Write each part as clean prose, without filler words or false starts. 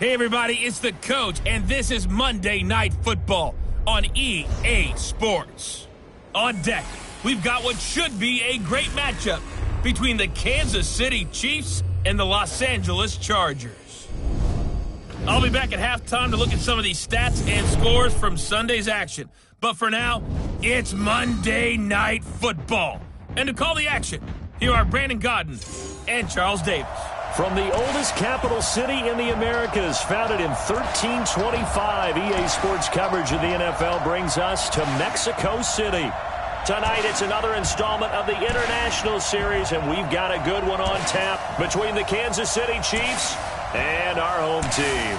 Hey everybody, it's the coach, and this is Monday Night Football on EA Sports. On deck, we've got what should be a great matchup between the Kansas City Chiefs and the Los Angeles Chargers. I'll be back at halftime to look at some of these stats and scores from Sunday's action. But for now, it's Monday Night Football. And to call the action, here are Brandon Godden and Charles Davis. From the oldest capital city in the Americas, founded in 1325, EA Sports coverage of the NFL brings us to Mexico City. Tonight, it's another installment of the International Series, and we've got a good one on tap between the Kansas City Chiefs and our home team.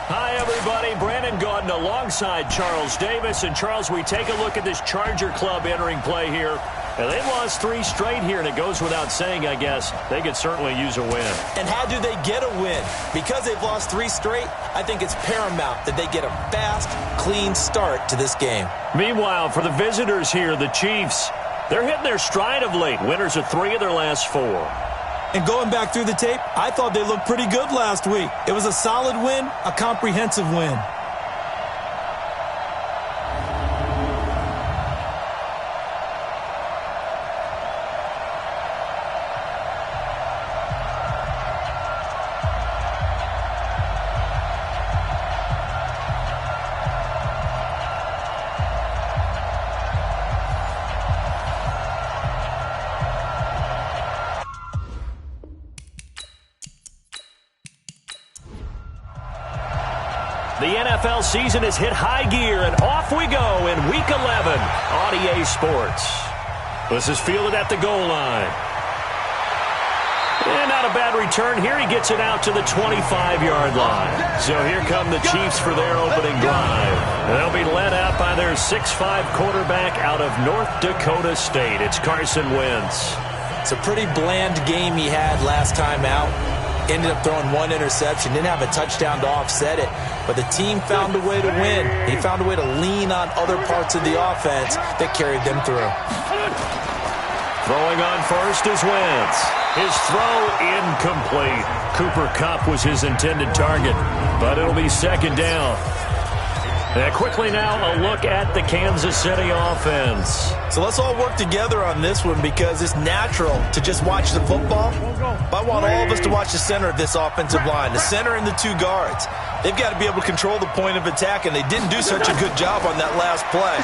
Hi, everybody. Brandon Gaudin alongside Charles Davis. And, Charles, we take a look at this Charger club entering play here. And they've lost 3 straight here, and it goes without saying, I guess, they could certainly use a win. And how do they get a win? Because they've lost 3 straight, I think it's paramount that they get a fast, clean start to this game. Meanwhile, for the visitors here, the Chiefs, they're hitting their stride of late. Winners of 3 of their last 4. And going back through the tape, I thought they looked pretty good last week. It was a solid win, a comprehensive win. The NFL season has hit high gear, and off we go in Week 11 on EA Sports. This is fielded at the goal line. And not a bad return here. He gets it out to the 25-yard line. So here come the Chiefs for their opening drive. They'll be led out by their 6'5" quarterback out of North Dakota State. It's Carson Wentz. It's a pretty bland game he had last time out. Ended up throwing 1 interception. Didn't have a touchdown to offset it. But the team found a way to win. He found a way to lean on other parts of the offense that carried them through. Throwing on first is Wentz. His throw incomplete. Cooper Kupp was his intended target, but it'll be second down. And quickly now, a look at the Kansas City offense. So let's all work together on this one because it's natural to just watch the football. But I want all of us to watch the center of this offensive line, the center and the 2 guards. They've got to be able to control the point of attack, and they didn't do such a good job on that last play.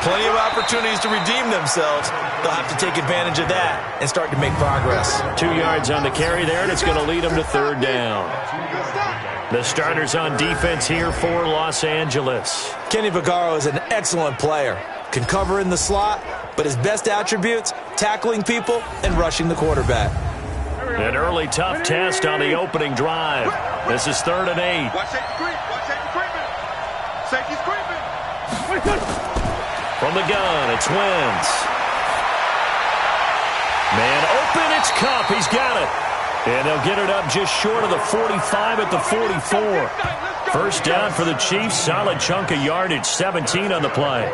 Plenty of opportunities to redeem themselves. They'll have to take advantage of that and start to make progress. 2 yards on the carry there, and it's going to lead them to third down. The starters on defense here for Los Angeles. Kenny Vaccaro is an excellent player. Can cover in the slot, but his best attributes, tackling people and rushing the quarterback. An early tough test on the opening drive. This is 3rd and 8. Watch safety creep. Watch safety creeping. Safety's creeping. From the gun, it's Wentz. Man open, it's Kupp. He's got it. And they'll get it up just short of the 45 at the 44. First down for the Chiefs. Solid chunk of yardage, 17 on the play.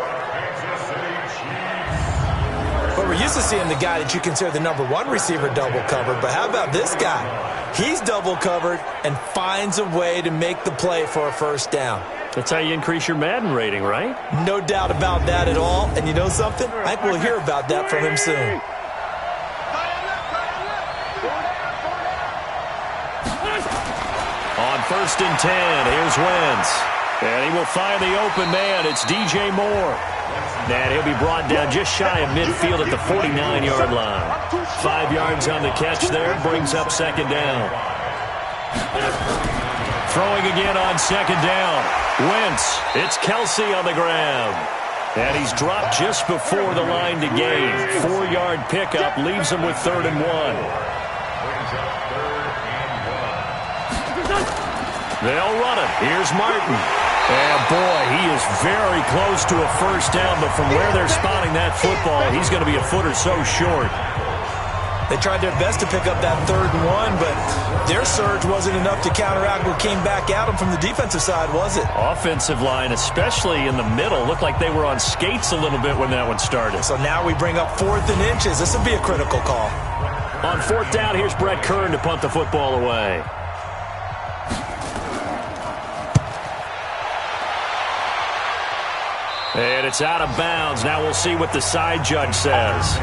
But we're used to seeing the guy that you consider the #1 receiver double covered. But how about this guy? He's double covered and finds a way to make the play for a first down. That's how you increase your Madden rating, right? No doubt about that at all. And you know something? I think we'll hear about that from him soon. On 1st and 10, here's Wentz. And he will find the open man. It's DJ Moore. And he'll be brought down just shy of midfield at the 49-yard line. 5 yards on the catch there, brings up second down. Throwing again on second down. Wentz, it's Kelsey on the ground. And he's dropped just before the line to gain. 4-yard pickup leaves him with 3rd and 1. They'll run it. Here's Martin. And, boy, he is very close to a first down, but from where they're spotting that football, he's going to be a foot or so short. They tried their best to pick up that 3rd and 1, but their surge wasn't enough to counteract what came back at them from the defensive side, was it? Offensive line, especially in the middle, looked like they were on skates a little bit when that one started. So now we bring up 4th and inches. This would be a critical call. On 4th down, here's Brett Kern to punt the football away. And it's out of bounds. Now we'll see what the side judge says.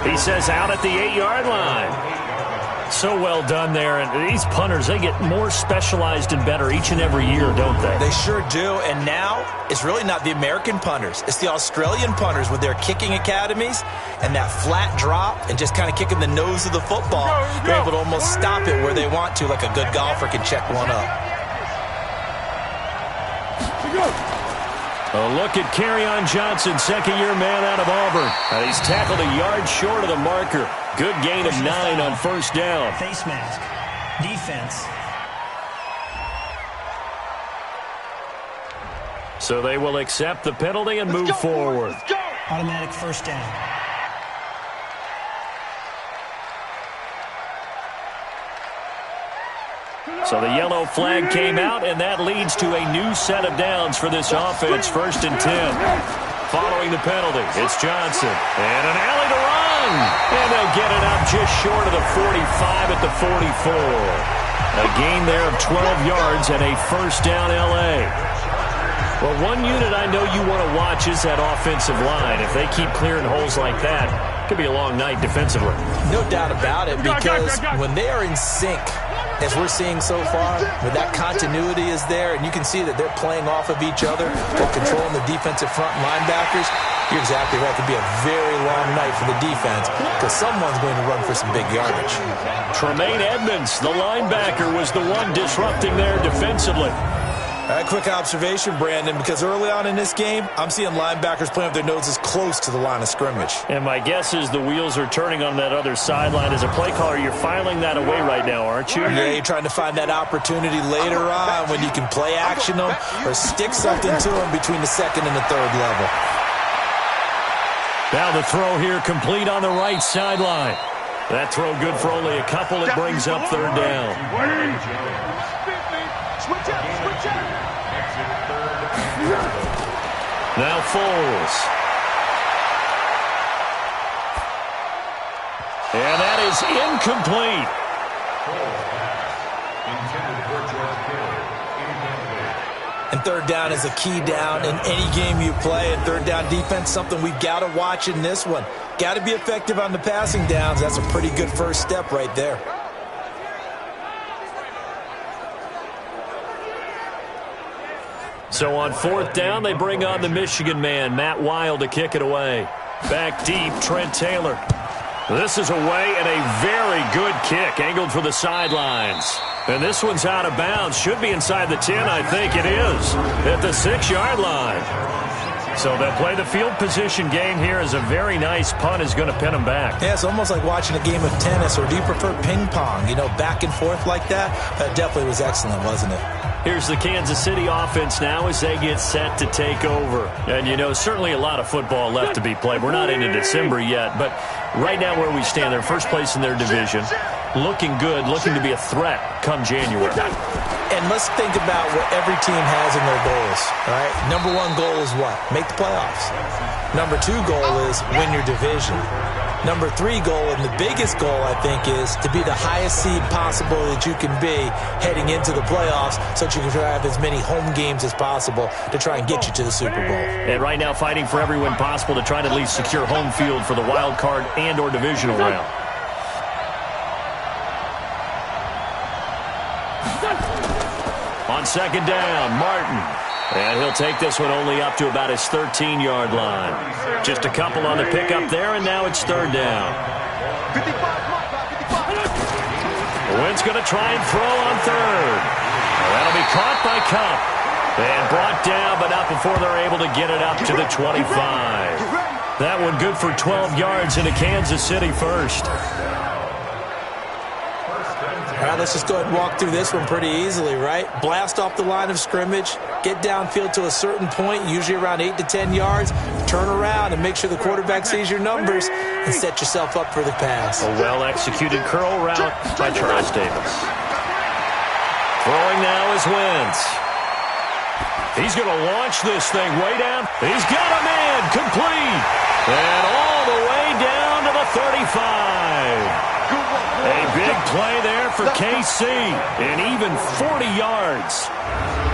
He says out at the 8-yard line. So well done there. And these punters, they get more specialized and better each and every year, don't they? They sure do. And now it's really not the American punters. It's the Australian punters with their kicking academies and that flat drop and just kind of kicking the nose of the football. They're able to almost stop it where they want to, like a good golfer can check one up. A look at Kerryon Johnson, second-year man out of Auburn. He's tackled a yard short of the marker. Good gain of 9 on first down. Face mask. Defense. So they will accept the penalty and move forward. Automatic first down. So the yellow flag came out, and that leads to a new set of downs for this offense. 1st and 10. Following the penalty, it's Johnson. And an alley to run. And they'll get it up just short of the 45 at the 44. A gain there of 12 yards and a first down L.A. Well, one unit I know you want to watch is that offensive line. If they keep clearing holes like that, it could be a long night defensively. No doubt about it, because when they are in sync, as we're seeing so far, where that continuity is there, and you can see that they're playing off of each other, they're controlling the defensive front linebackers, you're exactly right. It could be a very long night for the defense because someone's going to run for some big yardage. Tremaine Edmonds, the linebacker, was the one disrupting there defensively. All right, quick observation, Brandon, because early on in this game, I'm seeing linebackers playing with their noses close to the line of scrimmage. And my guess is the wheels are turning on that other sideline. As a play caller, you're filing that away right now, aren't you? Yeah, you're trying to find that opportunity later on when you can play action them or stick something to them between the 2nd and the 3rd level. Now the throw here complete on the right sideline. That throw good for only a couple. It brings up 3rd down. Now Foles. And that is incomplete. And 3rd down is a key down in any game you play. And 3rd down defense, something we've got to watch in this one. Got to be effective on the passing downs. That's a pretty good first step right there. So on 4th down, they bring on the Michigan man, Matt Wild, to kick it away. Back deep, Trent Taylor. This is away and a very good kick, angled for the sidelines. And this one's out of bounds. Should be inside the 10, I think it is, at the 6-yard line. So they'll play the field position game here as a very nice punt is going to pin them back. Yeah, it's almost like watching a game of tennis, or do you prefer ping pong? You know, back and forth like that? That definitely was excellent, wasn't it? Here's the Kansas City offense now as they get set to take over. And, you know, certainly a lot of football left to be played. We're not into December yet, but right now where we stand, they're first place in their division. Looking good, looking to be a threat come January. And let's think about what every team has in their goals, all right? Number 1 goal is what? Make the playoffs. Number 2 goal is win your division. Number 3 goal, and the biggest goal, I think, is to be the highest seed possible that you can be heading into the playoffs so that you can have as many home games as possible to try and get you to the Super Bowl. And right now fighting for every win possible to try to at least secure home field for the wild card and or divisional round. On 2nd down, Martin. And he'll take this one only up to about his 13-yard line. Just a couple on the pickup there, and now it's 3rd down. Wynn's going to try and throw on 3rd. That'll be caught by Cup. And brought down, but not before they're able to get it up to the 25. That one good for 12 yards into Kansas City first. All right, let's just go ahead and walk through this one pretty easily, right? Blast off the line of scrimmage, get downfield to a certain point, usually around 8 to 10 yards, turn around and make sure the quarterback sees your numbers and set yourself up for the pass. A well-executed curl route by Charles Davis. Throwing now is Wentz. He's going to launch this thing way down. He's got a man, complete. And all the way down to the 35. A big play there for KC, and even 40 yards.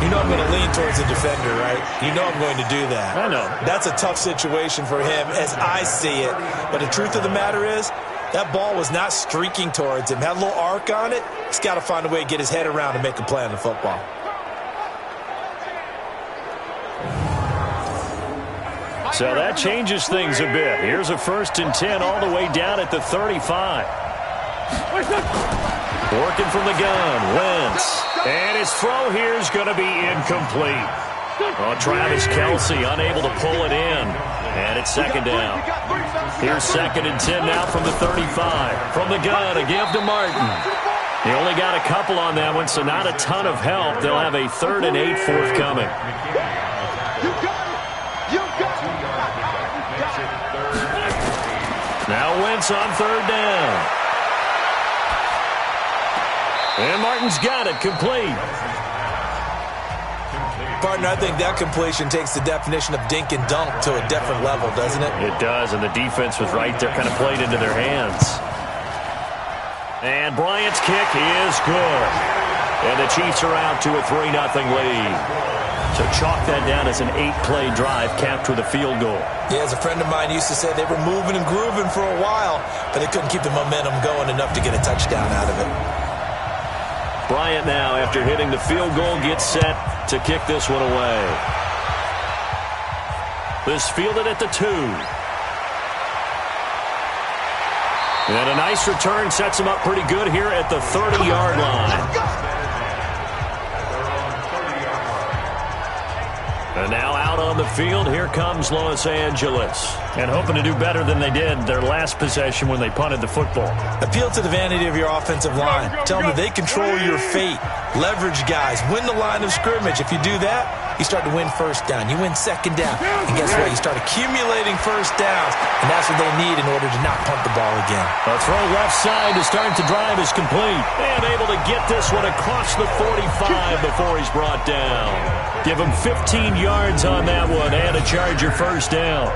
You know I'm going to lean towards the defender, right? You know I'm going to do that. I know. That's a tough situation for him as I see it. But the truth of the matter is, that ball was not streaking towards him. Had a little arc on it. He's got to find a way to get his head around and make a play on the football. So that changes things a bit. Here's a 1st and 10 all the way down at the 35. Working from the gun, Wentz. And his throw here is going to be incomplete. Oh, Travis Kelce unable to pull it in. And it's 2nd down. Here's 2nd and 10 now from the 35. From the gun, a give to Martin. He only got a couple on that one, so not a ton of help. They'll have a 3rd and 8 forthcoming. Now Wentz on 3rd down. And Martin's got it complete. Partner, I think that completion takes the definition of dink and dunk to a different level, doesn't it? It does, and the defense was right there, kind of played into their hands. And Bryant's kick is good. And the Chiefs are out to a 3-0 lead. So chalk that down as an 8-play drive capped with a field goal. Yeah, as a friend of mine used to say, they were moving and grooving for a while, but they couldn't keep the momentum going enough to get a touchdown out of it. Bryant now, after hitting the field goal, gets set to kick this one away. This fielded at the 2. And a nice return sets him up pretty good here at the 30-yard line. And now out on the field, here comes Los Angeles. And hoping to do better than they did their last possession when they punted the football. Appeal to the vanity of your offensive line. Tell them that they control your fate. Leverage guys. Win the line of scrimmage. If you do that, you start to win 1st down. You win 2nd down. And guess what? You start accumulating 1st downs. And that's what they need in order to not punt the ball again. A throw left side to start the drive is complete. And able to get this one across the 45 before he's brought down. Give him 15 yards on that one and a Charger 1st down.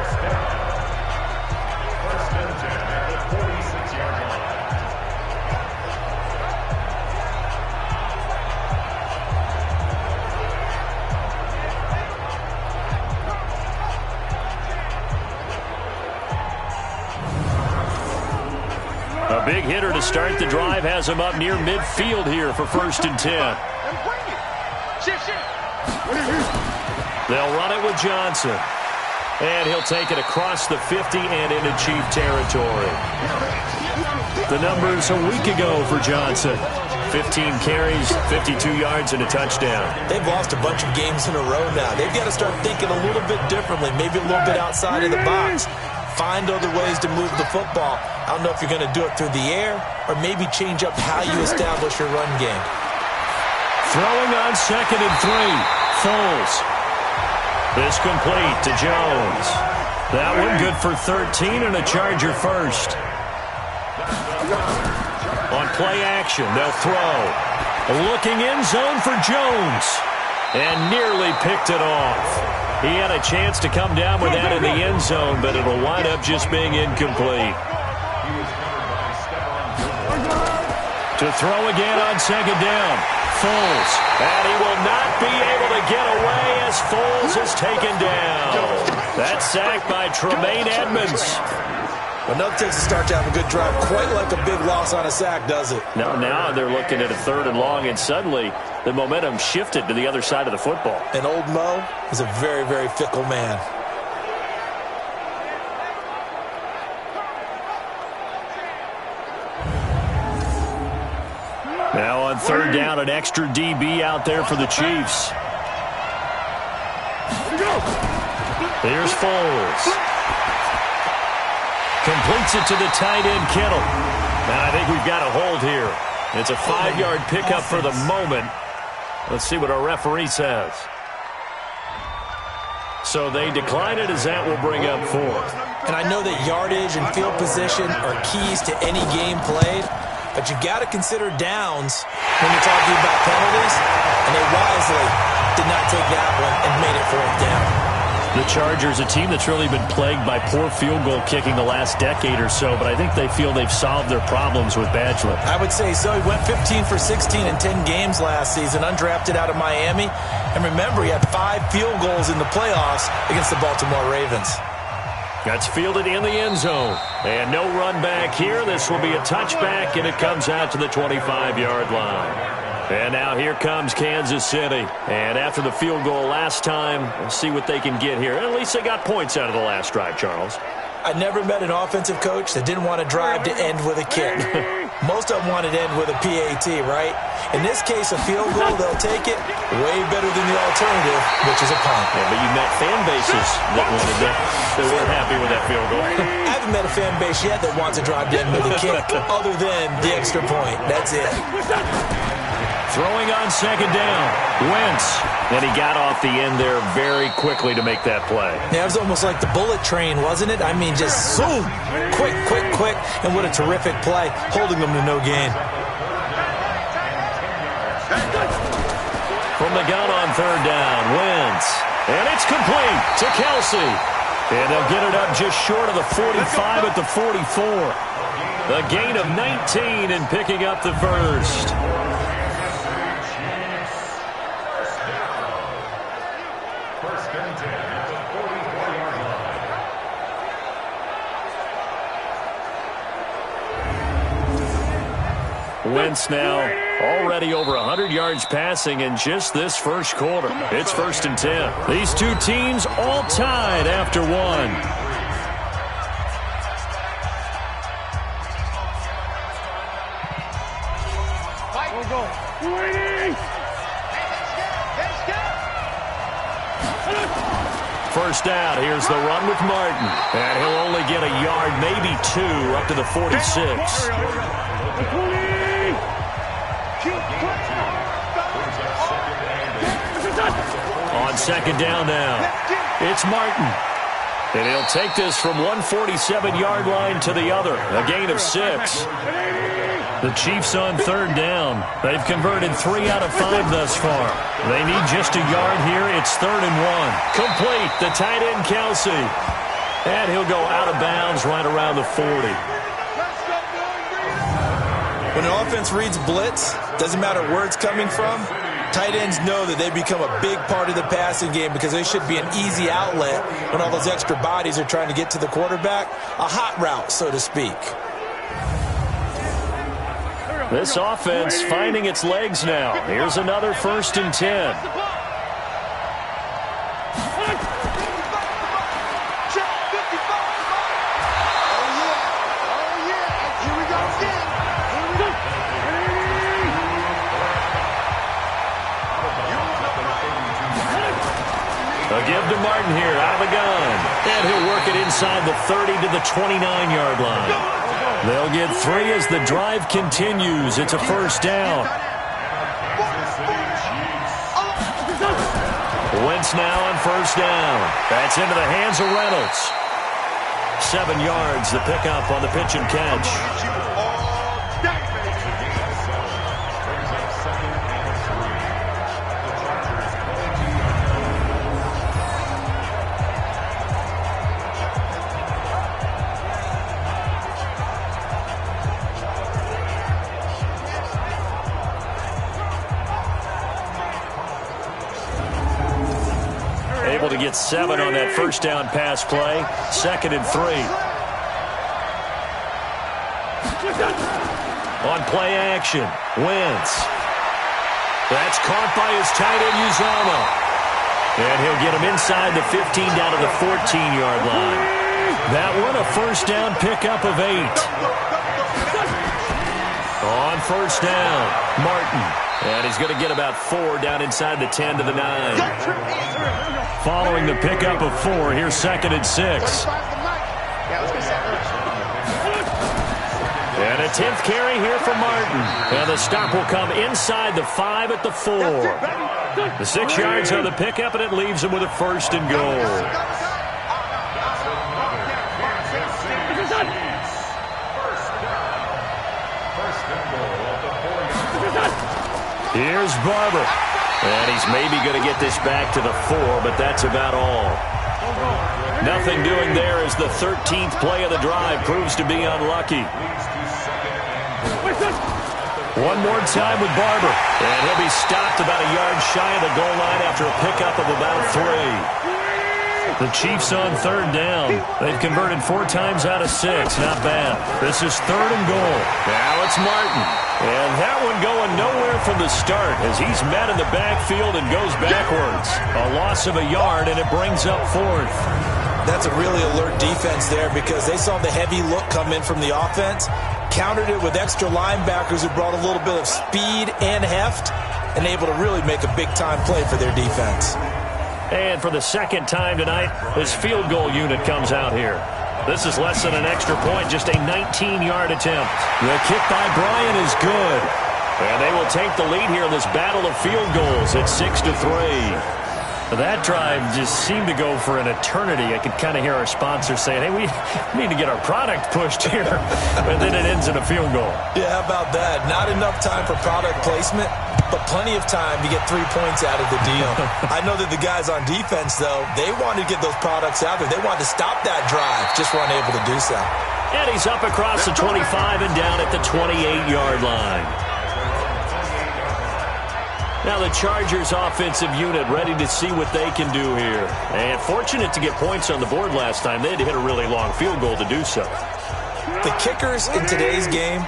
A big hitter to start the drive has him up near midfield here for 1st and 10. They'll run it with Johnson. And he'll take it across the 50 and into Chief territory. The numbers a week ago for Johnson. 15 carries, 52 yards, and a touchdown. They've lost a bunch of games in a row now. They've got to start thinking a little bit differently, maybe a little bit outside of the box. Find other ways to move the football. I don't know if you're going to do it through the air or maybe change up how you establish your run game. Throwing on 2nd and 3. Foles. This complete to Jones. That one good for 13 and a Charger 1st. On play action, they'll throw. Looking in zone for Jones. And nearly picked it off. He had a chance to come down with that in the end zone, but it'll wind up just being incomplete. To throw again on 2nd down. Foles. And he will not be able to get away as Foles is taken down. That's sacked by Tremaine Edmonds. Well, nothing takes a start to have a good drive quite like a big loss on a sack, does it? Now they're looking at a 3rd and long, and suddenly the momentum shifted to the other side of the football. And old Mo is a very, very fickle man. Now on 3rd down, an extra DB out there for the Chiefs. Here's Foles. Completes it to the tight end, Kittle. And I think we've got a hold here. It's a 5-yard pickup for the moment. Let's see what our referee says. So they decline it as that will bring up 4. And I know that yardage and field position are keys to any game played, but you got to consider downs when you're talking about penalties, and they wisely did not take that one and made it 4th down. The Chargers, a team that's really been plagued by poor field goal kicking the last decade or so, but I think they feel they've solved their problems with Badgley. I would say so. He went 15 for 16 in 10 games last season, undrafted out of Miami. And remember, he had 5 field goals in the playoffs against the Baltimore Ravens. That's fielded in the end zone. And no run back here. This will be a touchback, and it comes out to the 25-yard line. And now here comes Kansas City. And after the field goal last time, we'll see what they can get here. At least they got points out of the last drive, Charles. I never met an offensive coach that didn't want to drive to end with a kick. Most of them wanted to end with a PAT, right? In this case, a field goal, they'll take it way better than the alternative, which is a punt. Yeah, but you met fan bases that wanted that. They weren't happy with that field goal. I haven't met a fan base yet that wants to drive to end with a kick other than the extra point. That's it. Throwing on second down. Wentz. And he got off the end there very quickly to make that play. Yeah, it was almost like the bullet train, wasn't it? I mean, just zoom. Quick, quick, quick. And what a terrific play, holding them to no gain. From the gun on third down, Wentz. And it's complete to Kelsey. And they'll get it up just short of the 45 at the 44. A gain of 19 and picking up the first. Wentz now already over 100 yards passing in just this first quarter. It's 1st and 10. These two teams all tied after one. First down, here's the run with Martin. And he'll only get a yard, maybe 2, up to the 46. On second down now, it's Martin. And he'll take this from 147-yard line to the other. A gain of 6. The Chiefs on third down. They've converted 3 out of 5 thus far. They need just a yard here. It's 3rd and 1. Complete. The tight end, Kelsey. And he'll go out of bounds right around the 40. When an offense reads blitz, doesn't matter where it's coming from, tight ends know that they become a big part of the passing game because they should be an easy outlet when all those extra bodies are trying to get to the quarterback. A hot route, so to speak. This offense finding its legs now. Here's another 1st and 10. A give to Martin here, out of the gun. And he'll work it inside the 30 to the 29-yard line. They'll get 3 as the drive continues. It's a first down. Wentz now on first down. That's into the hands of Reynolds. 7 yards, the pickup on the pitch and catch. Able to get 7 on that first down pass play. 2nd and 3. On play action, Wentz. That's caught by his tight end, Uzama. And he'll get him inside the 15 down to the 14-yard line. That one a first down pickup of 8. On first down, Martin. And he's going to get about 4 down inside the 10 to the 9. Following the pickup of 4, here's 2nd and 6. And a 10th carry here for Martin. And the stop will come inside the 5 at the 4. The 6 yards on the pickup, and it leaves him with a 1st and goal. Here's Barber. And he's maybe going to get this back to the 4, but that's about all. Nothing doing there as the 13th play of the drive proves to be unlucky. One more time with Barber. And he'll be stopped about a yard shy of the goal line after a pickup of about 3. The Chiefs on third down. They've converted 4 times out of 6. Not bad. This is 3rd and goal. Now it's Martin. And that one going nowhere from the start as he's met in the backfield and goes backwards. A loss of a yard, and it brings up 4th. That's a really alert defense there because they saw the heavy look come in from the offense, countered it with extra linebackers who brought a little bit of speed and heft, and able to really make a big-time play for their defense. And for the second time tonight, this field goal unit comes out here. This is less than an extra point, just a 19-yard attempt. The kick by Bryant is good. And they will take the lead here in this battle of field goals at 6-3. That drive just seemed to go for an eternity. I could kind of hear our sponsor saying, hey, we need to get our product pushed here. And then it ends in a field goal. Yeah, how about that? Not enough time for product placement, but plenty of time to get 3 points out of the deal. I know that the guys on defense, though, they wanted to get those products out there. They wanted to stop that drive, just weren't able to do so. And he's up across the 25 and down at the 28-yard line. Now the Chargers offensive unit ready to see what they can do here. And fortunate to get points on the board last time. They had to hit a really long field goal to do so. The kickers in today's game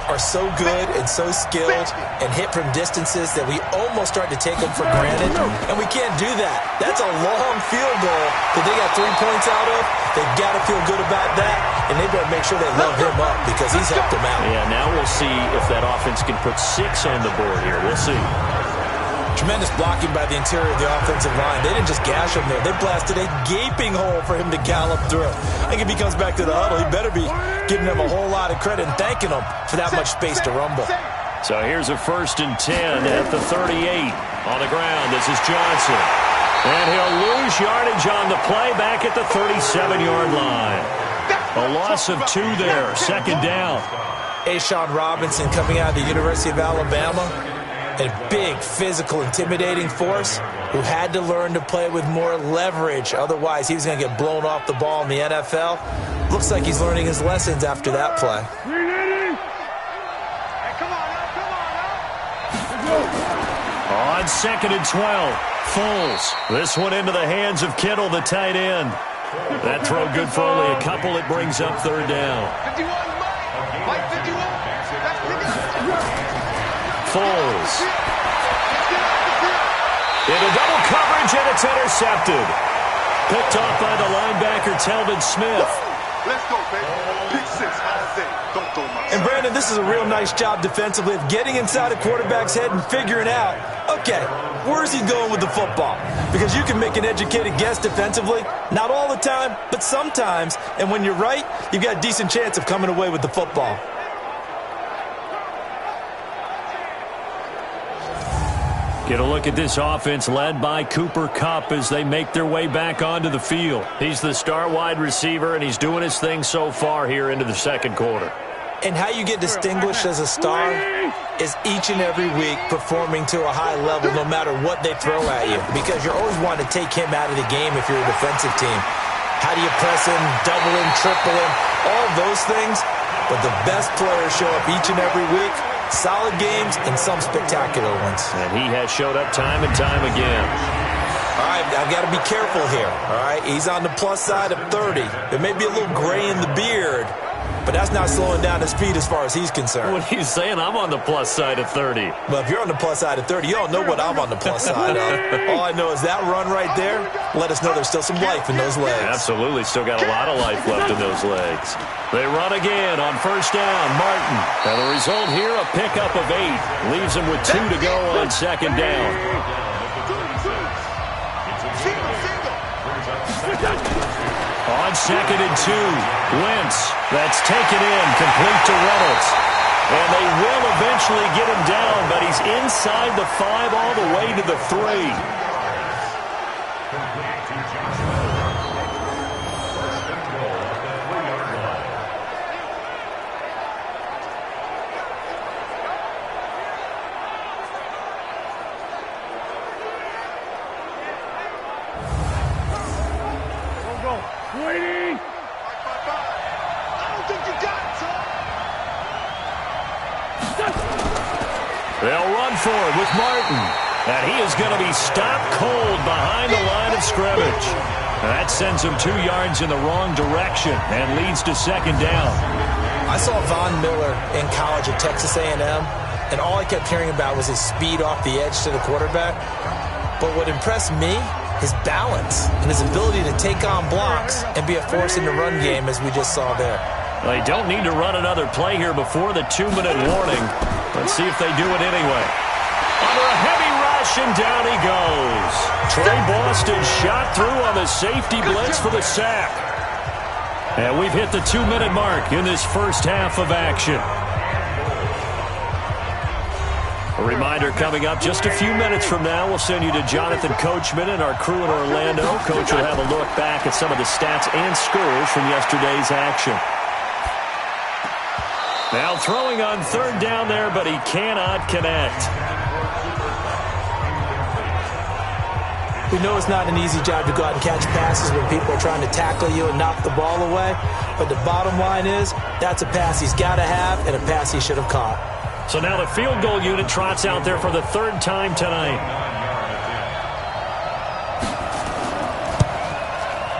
are so good and so skilled and hit from distances that we almost start to take them for granted. And we can't do that. That's a long field goal that they got 3 points out of. They've got to feel good about that. And they better make sure they love him up because he's helped them out. Yeah, now we'll see if that offense can put 6 on the board here. We'll see. Tremendous blocking by the interior of the offensive line. They didn't just gash him there. They blasted a gaping hole for him to gallop through. I think if he comes back to the huddle, he better be giving them a whole lot of credit and thanking them for that much space to rumble. So here's a 1st and 10 at the 38. On the ground, this is Johnson. And he'll lose yardage on the play back at the 37-yard line. A loss of 2 there, 2nd down. Ashawn Robinson coming out of the University of Alabama. A big, physical, intimidating force who had to learn to play with more leverage. Otherwise, he was going to get blown off the ball in the NFL. Looks like he's learning his lessons after that play. On 2nd and 12, Foles. This one into the hands of Kittle, the tight end. That throw good for only a couple. It brings up 3rd down. 51, Mike 51. Foles. Into double coverage, and it's intercepted. Picked off by the linebacker, Telvin Smith. Let's go, baby. Pick 6 all day. Don't throw my... And, Brandon, this is a real nice job defensively of getting inside a quarterback's head and figuring out, okay, where's he going with the football? Because you can make an educated guess defensively. Not all the time, but sometimes. And when you're right, you've got a decent chance of coming away with the football. Get a look at this offense led by Cooper Kupp as they make their way back onto the field. He's the star wide receiver, and he's doing his thing so far here into the 2nd quarter. And how you get distinguished as a star is each and every week performing to a high level no matter what they throw at you. Because you're always wanting to take him out of the game if you're a defensive team. How do you press him, double him, triple him, all of those things. But the best players show up each and every week. Solid games and some spectacular ones. And he has showed up time and time again. All right, I've got to be careful here. All right, he's on the plus side of 30. There may be a little gray in the beard, but that's not slowing down his speed as far as he's concerned. What are you saying? I'm on the plus side of 30. Well, if you're on the plus side of 30, you don't know what I'm on the plus side of. All I know is that run right there let us know there's still some life in those legs. Absolutely, still got a lot of life left in those legs. They run again on 1st down, Martin. And the result here, a pickup of 8. Leaves him with 2 to go on 2nd down. On 2nd and 2, Wentz. That's taken in, complete to Reynolds. And they will eventually get him down, but he's inside the 5 all the way to the 3. They'll run for it with Martin. And he is going to be stopped cold behind the line of scrimmage. That sends him 2 yards in the wrong direction and leads to second down. I saw Von Miller in college at Texas A&M, and all I kept hearing about was his speed off the edge to the quarterback. But what impressed me, his balance and his ability to take on blocks and be a force in the run game, as we just saw there. They don't need to run another play here before the 2-minute warning. Let's see if they do it anyway. Under a heavy rush, and down he goes. Trey Boston shot through on the safety blitz for the sack. And we've hit the 2-minute mark in this first half of action. A reminder coming up just a few minutes from now. We'll send you to Jonathan Coachman and our crew in Orlando. Coach will have a look back at some of the stats and scores from yesterday's action. Now throwing on third down there, but he cannot connect. We know it's not an easy job to go out and catch passes when people are trying to tackle you and knock the ball away. But the bottom line is, that's a pass he's got to have and a pass he should have caught. So now the field goal unit trots out there for the third time tonight.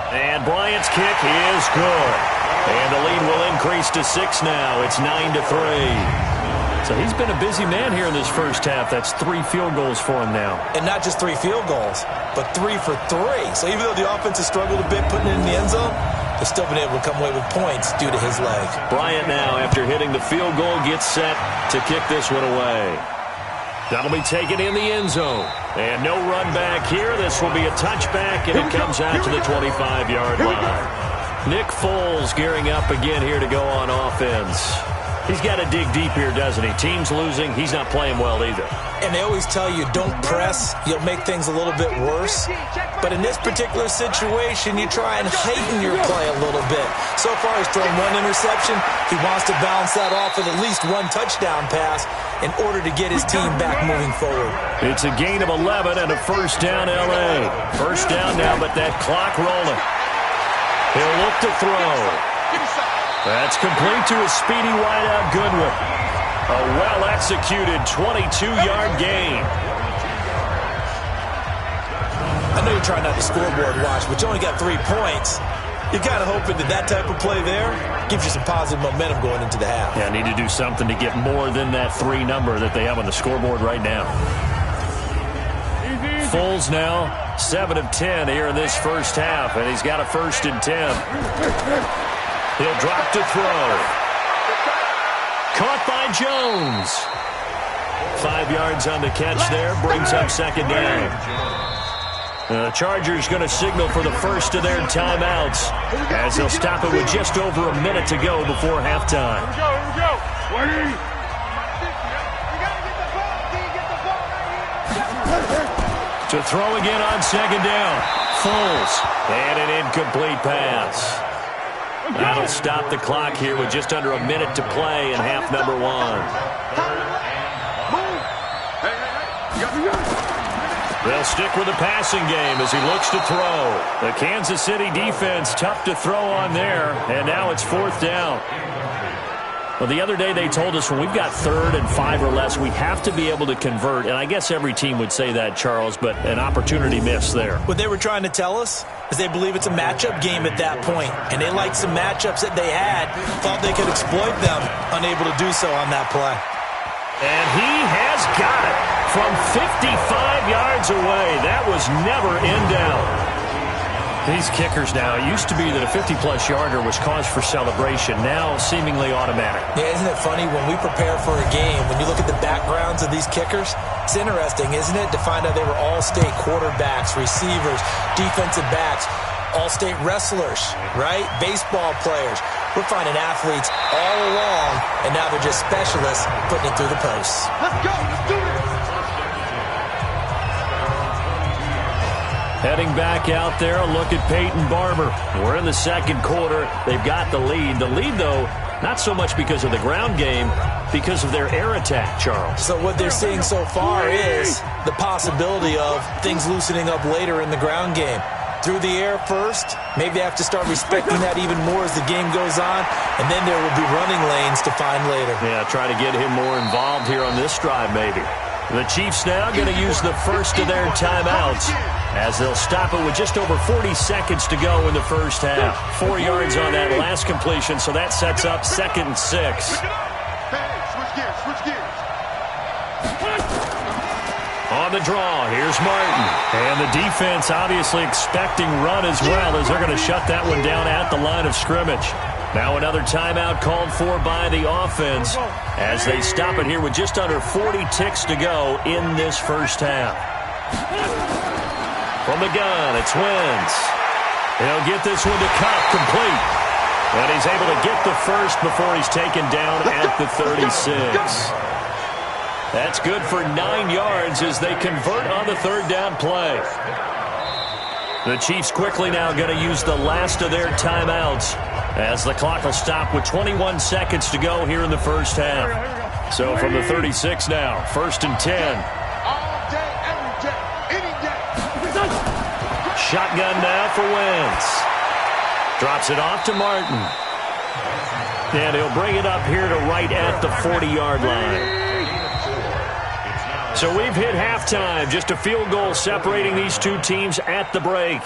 And Bryant's kick is good. And the lead will increase to 6 now. It's 9-3. So he's been a busy man here in this first half. That's 3 field goals for him now. And not just 3 field goals, but 3 for 3. So even though the offense has struggled a bit putting it in the end zone, they've still been able to come away with points due to his leg. Bryant now, after hitting the field goal, gets set to kick this one away. That'll be taken in the end zone. And no run back here. This will be a touchback, and it comes out to the 25-yard line. Nick Foles gearing up again here to go on offense. He's got to dig deep here, doesn't he? Team's losing. He's not playing well either. And they always tell you, don't press. You'll make things a little bit worse. But in this particular situation, you try and heighten your play a little bit. So far, he's thrown 1 interception. He wants to balance that off with at least 1 touchdown pass in order to get his team back moving forward. It's a gain of 11 and a first down, L.A. First down now, but that clock rolling. He'll look to throw. That's complete to a speedy wideout Goodwin. A well-executed 22-yard gain. I know you're trying not to scoreboard watch, but you only got 3 points. You're kind of hoping that type of play there gives you some positive momentum going into the half. Yeah, need to do something to get more than that 3 number that they have on the scoreboard right now. Foles now 7 of 10 here in this first half, and he's got a 1st and 10. He'll drop to throw. Caught by Jones. 5 yards on the catch there. Brings up second down. The Chargers going to signal for the first of their timeouts as they'll stop it with just over a minute to go before halftime. Here we go. To throw again on second down. Foles. And an incomplete pass. That'll stop the clock here with just under a minute to play in half number 1. They'll stick with the passing game as he looks to throw. The Kansas City defense tough to throw on there, and now it's 4th down. Well, the other day they told us when we've got 3rd and 5 or less, we have to be able to convert, and I guess every team would say that, Charles, but an opportunity missed there. What they were trying to tell us is they believe it's a matchup game at that point, and they liked some matchups that they had, thought they could exploit them, unable to do so on that play. And he has got it from 55 yards away. That was never in doubt. These kickers now, it used to be that a 50-plus yarder was cause for celebration. Now seemingly automatic. Yeah, isn't it funny when we prepare for a game, when you look at the backgrounds of these kickers, it's interesting, isn't it, to find out they were all-state quarterbacks, receivers, defensive backs, all-state wrestlers, right? Baseball players. We're finding athletes all along, and now they're just specialists putting it through the posts. Let's go. Let's do it. Heading back out there, a look at Peyton Barber. We're in the second quarter. They've got the lead. The lead, though, not so much because of the ground game, because of their air attack, Charles. So what they're seeing so far is the possibility of things loosening up later in the ground game. Through the air first, maybe they have to start respecting that even more as the game goes on, and then there will be running lanes to find later. Yeah, try to get him more involved here on this drive, maybe. The Chiefs now going to use the first of their timeouts as they'll stop it with just over 40 seconds to go in the first half. 4 yards on that last completion, so that sets up 2nd and 6. Switch gears. On the draw, here's Martin. And the defense obviously expecting run as well as they're going to shut that one down at the line of scrimmage. Now another timeout called for by the offense as they stop it here with just under 40 ticks to go in this first half. From the gun, it's Wentz. He'll get this one to Cup complete. And he's able to get the first before he's taken down at the 36. That's good for 9 yards as they convert on the third down play. The Chiefs quickly now going to use the last of their timeouts as the clock will stop with 21 seconds to go here in the first half. So from the 36 now, 1st and 10. All day, every day, any day. Shotgun now for Wentz. Drops it off to Martin. And he'll bring it up here to right at the 40-yard line. So we've hit halftime. Just a field goal separating these two teams at the break.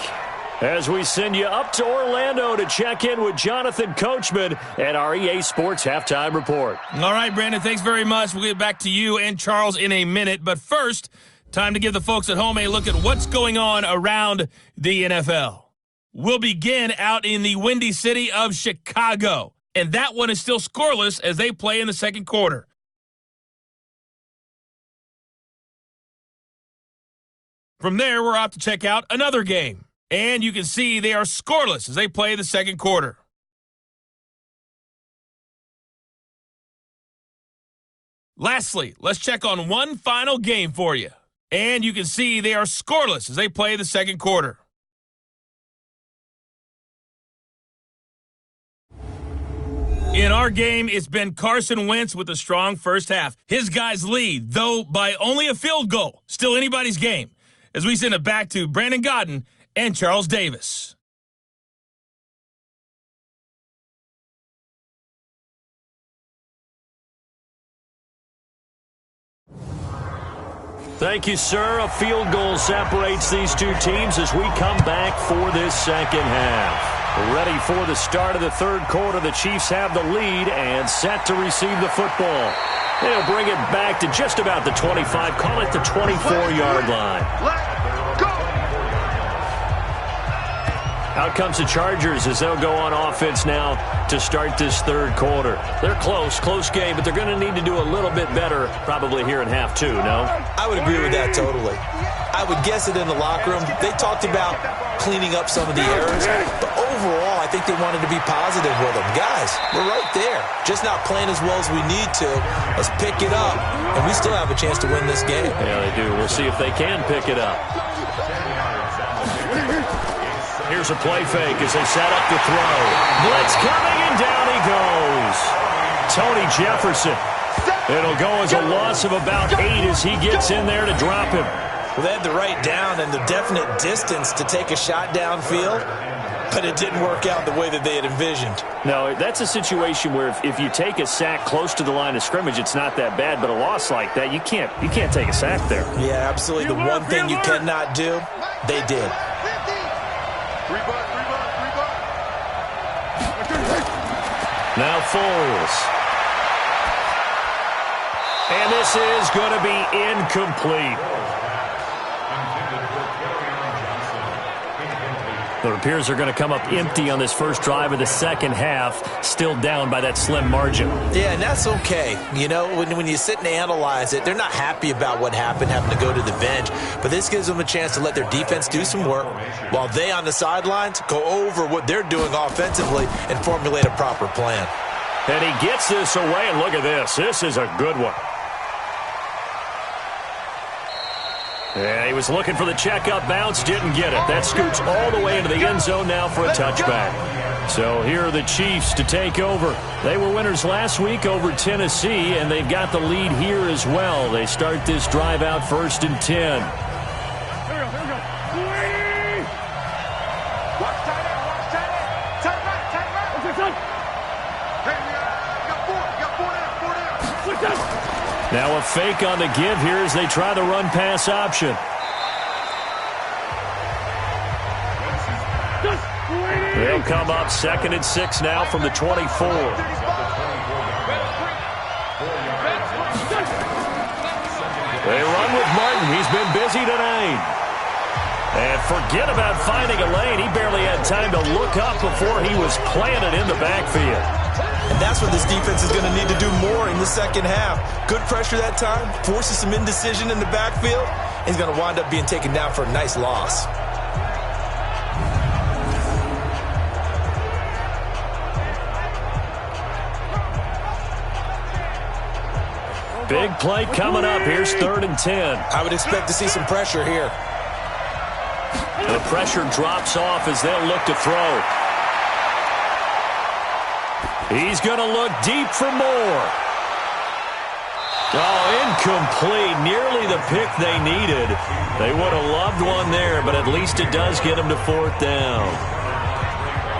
As we send you up to Orlando to check in with Jonathan Coachman at our EA Sports Halftime Report. All right, Brandon, thanks very much. We'll get back to you and Charles in a minute. But first, time to give the folks at home a look at what's going on around the NFL. We'll begin out in the windy city of Chicago. And that one is still scoreless as they play in the second quarter. From there, we're off to check out another game. And you can see they are scoreless as they play the second quarter. Lastly, let's check on one final game for you. And you can see they are scoreless as they play the second quarter. In our game, it's been Carson Wentz with a strong first half. His guys lead, though by only a field goal. Still anybody's game. As we send it back to Brandon Godden and Charles Davis. Thank you, sir. A field goal separates these two teams as we come back for this second half. Ready for the start of the third quarter. The Chiefs have the lead and set to receive the football. They'll bring it back to just about the 25, call it the 24-yard line. Out comes the Chargers as they'll go on offense now to start this third quarter. They're close game, but they're going to need to do a little bit better probably here in half two, no? I would agree with that totally. I would guess it in the locker room. They talked about cleaning up some of the errors, but overall, I think they wanted to be positive with them. Guys, we're right there. Just not playing as well as we need to. Let's pick it up, and we still have a chance to win this game. Yeah, they do. We'll see if they can pick it up. Here's a play fake as they set up the throw. Blitz coming, and down he goes. Tony Jefferson. It'll go as a loss of about 8 as he gets in there to drop him. Well, they had the right down and the definite distance to take a shot downfield, but it didn't work out the way that they had envisioned. No, that's a situation where if you take a sack close to the line of scrimmage, it's not that bad, but a loss like that, you can't take a sack there. Yeah, absolutely. The one thing you cannot do, they did. Now Foles. And this is going to be incomplete. It appears they're going to come up empty on this first drive of the second half, still down by that slim margin. Yeah, and that's okay. You know, when you sit and analyze it, they're not happy about what happened, having to go to the bench. But this gives them a chance to let their defense do some work while they on the sidelines go over what they're doing offensively and formulate a proper plan. And he gets this away, and look at this. This is a good one. Yeah, he was looking for the checkup bounce, didn't get it. That scoots all the way into the end zone now for a touchback. So here are the Chiefs to take over. They were winners last week over Tennessee, and they've got the lead here as well. They start this drive out 1st and 10. Now a fake on the give here as they try the run-pass option. They'll come up 2nd and 6 now from the 24. They run with Martin. He's been busy tonight. And forget about finding a lane. He barely had time to look up before he was planted in the backfield. And that's what this defense is going to need to do more in the second half. Good pressure that time, forces some indecision in the backfield. He's going to wind up being taken down for a nice loss. Big play coming up. Here's 3rd and 10. I would expect to see some pressure here. The pressure drops off as they'll look to throw. He's going to look deep for more. Oh, incomplete. Nearly the pick they needed. They would have loved one there, but at least it does get them to 4th down.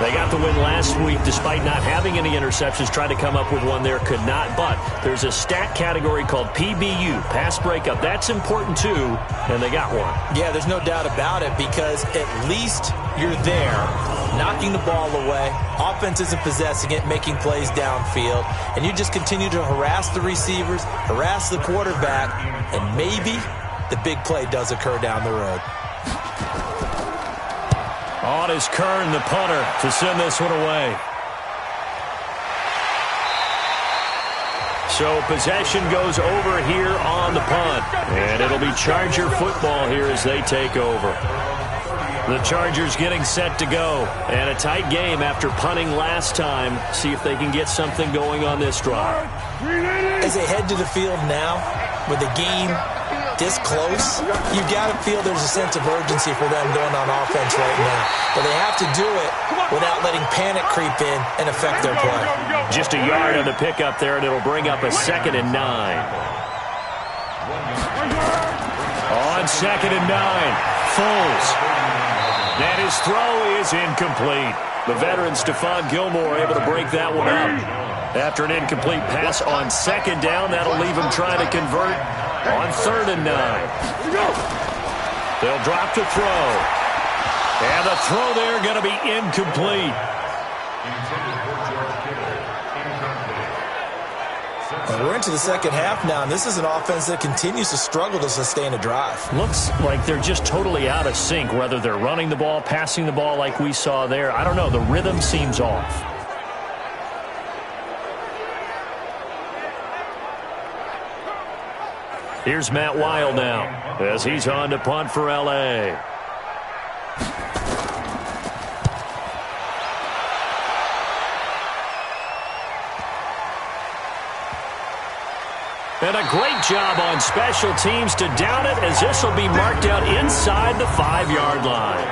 They got the win last week despite not having any interceptions. Tried to come up with one there, could not. But there's a stat category called PBU, pass breakup. That's important too, and they got one. Yeah, there's no doubt about it because at least you're there, knocking the ball away. Offense isn't possessing it, making plays downfield. And you just continue to harass the receivers, harass the quarterback, and maybe the big play does occur down the road. On is Kern, the punter, to send this one away. So possession goes over here on the punt. And it'll be Charger football here as they take over. The Chargers getting set to go. And a tight game after punting last time. See if they can get something going on this drive. As they head to the field now, with the game this close, you've got to feel there's a sense of urgency for them going on offense right now. But they have to do it without letting panic creep in and affect their play. Just a yard on the pickup there, and it'll bring up a 2nd and 9. On 2nd and 9, Foles. And his throw is incomplete. The veteran Stephon Gilmore able to break that one up. After an incomplete pass on 2nd down, that'll leave him trying to convert on 3rd and 9. They'll drop to throw. And the throw there going to be incomplete. And we're into the second half now, and this is an offense that continues to struggle to sustain a drive. Looks like they're just totally out of sync, whether they're running the ball, passing the ball like we saw there. I don't know. The rhythm seems off. Here's Matt Weil now as he's on to punt for L.A. And a great job on special teams to down it as this will be marked out inside the 5-yard line.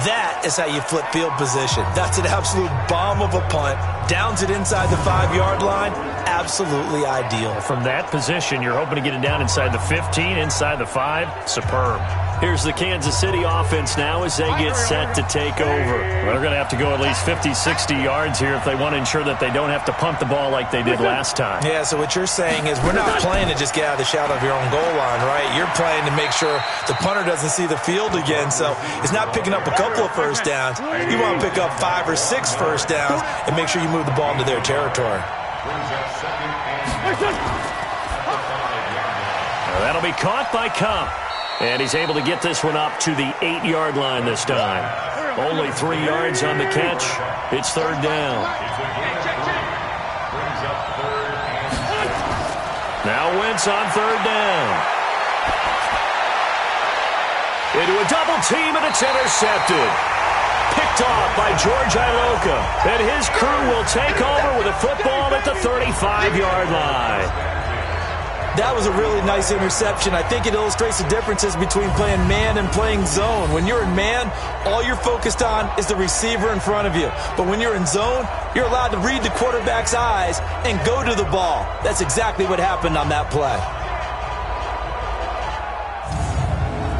That is how you flip field position. That's an absolute bomb of a punt. Downs it inside the 5-yard line. Absolutely ideal. From that position, you're hoping to get it down inside the 15, inside the 5. Superb. Here's the Kansas City offense now as they get set to take over. Well, they're going to have to go at least 50, 60 yards here if they want to ensure that they don't have to punt the ball like they did last time. Yeah, so what you're saying is we're not playing to just get out of the shadow of your own goal line, right? You're playing to make sure the punter doesn't see the field again. So it's not picking up a couple of first downs. You want to pick up 5 or 6 first downs and make sure you move the ball into their territory. Now that'll be caught by Cup. And he's able to get this one up to the 8-yard line this time. Only 3 yards on the catch. It's 3rd down. Now Wentz on 3rd down. Into a double team, and it's intercepted. Picked off by George Iloka. And his crew will take over with a football at the 35-yard line. That was a really nice interception. I think it illustrates the differences between playing man and playing zone. When you're in man, all you're focused on is the receiver in front of you. But when you're in zone, you're allowed to read the quarterback's eyes and go to the ball. That's exactly what happened on that play.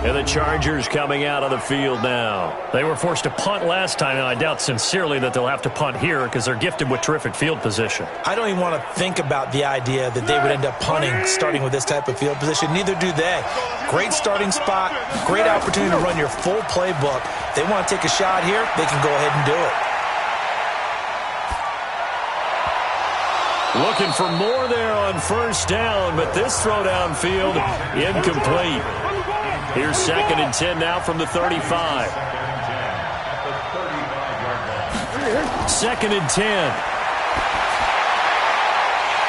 And the Chargers coming out on the field now. They were forced to punt last time, and I doubt sincerely that they'll have to punt here because they're gifted with terrific field position. I don't even want to think about the idea that they would end up punting starting with this type of field position. Neither do they. Great starting spot, great opportunity to run your full playbook. They want to take a shot here, they can go ahead and do it. Looking for more there on first down, but this throw downfield incomplete. Here's 2nd and 10 now from the 35. 2nd and 10.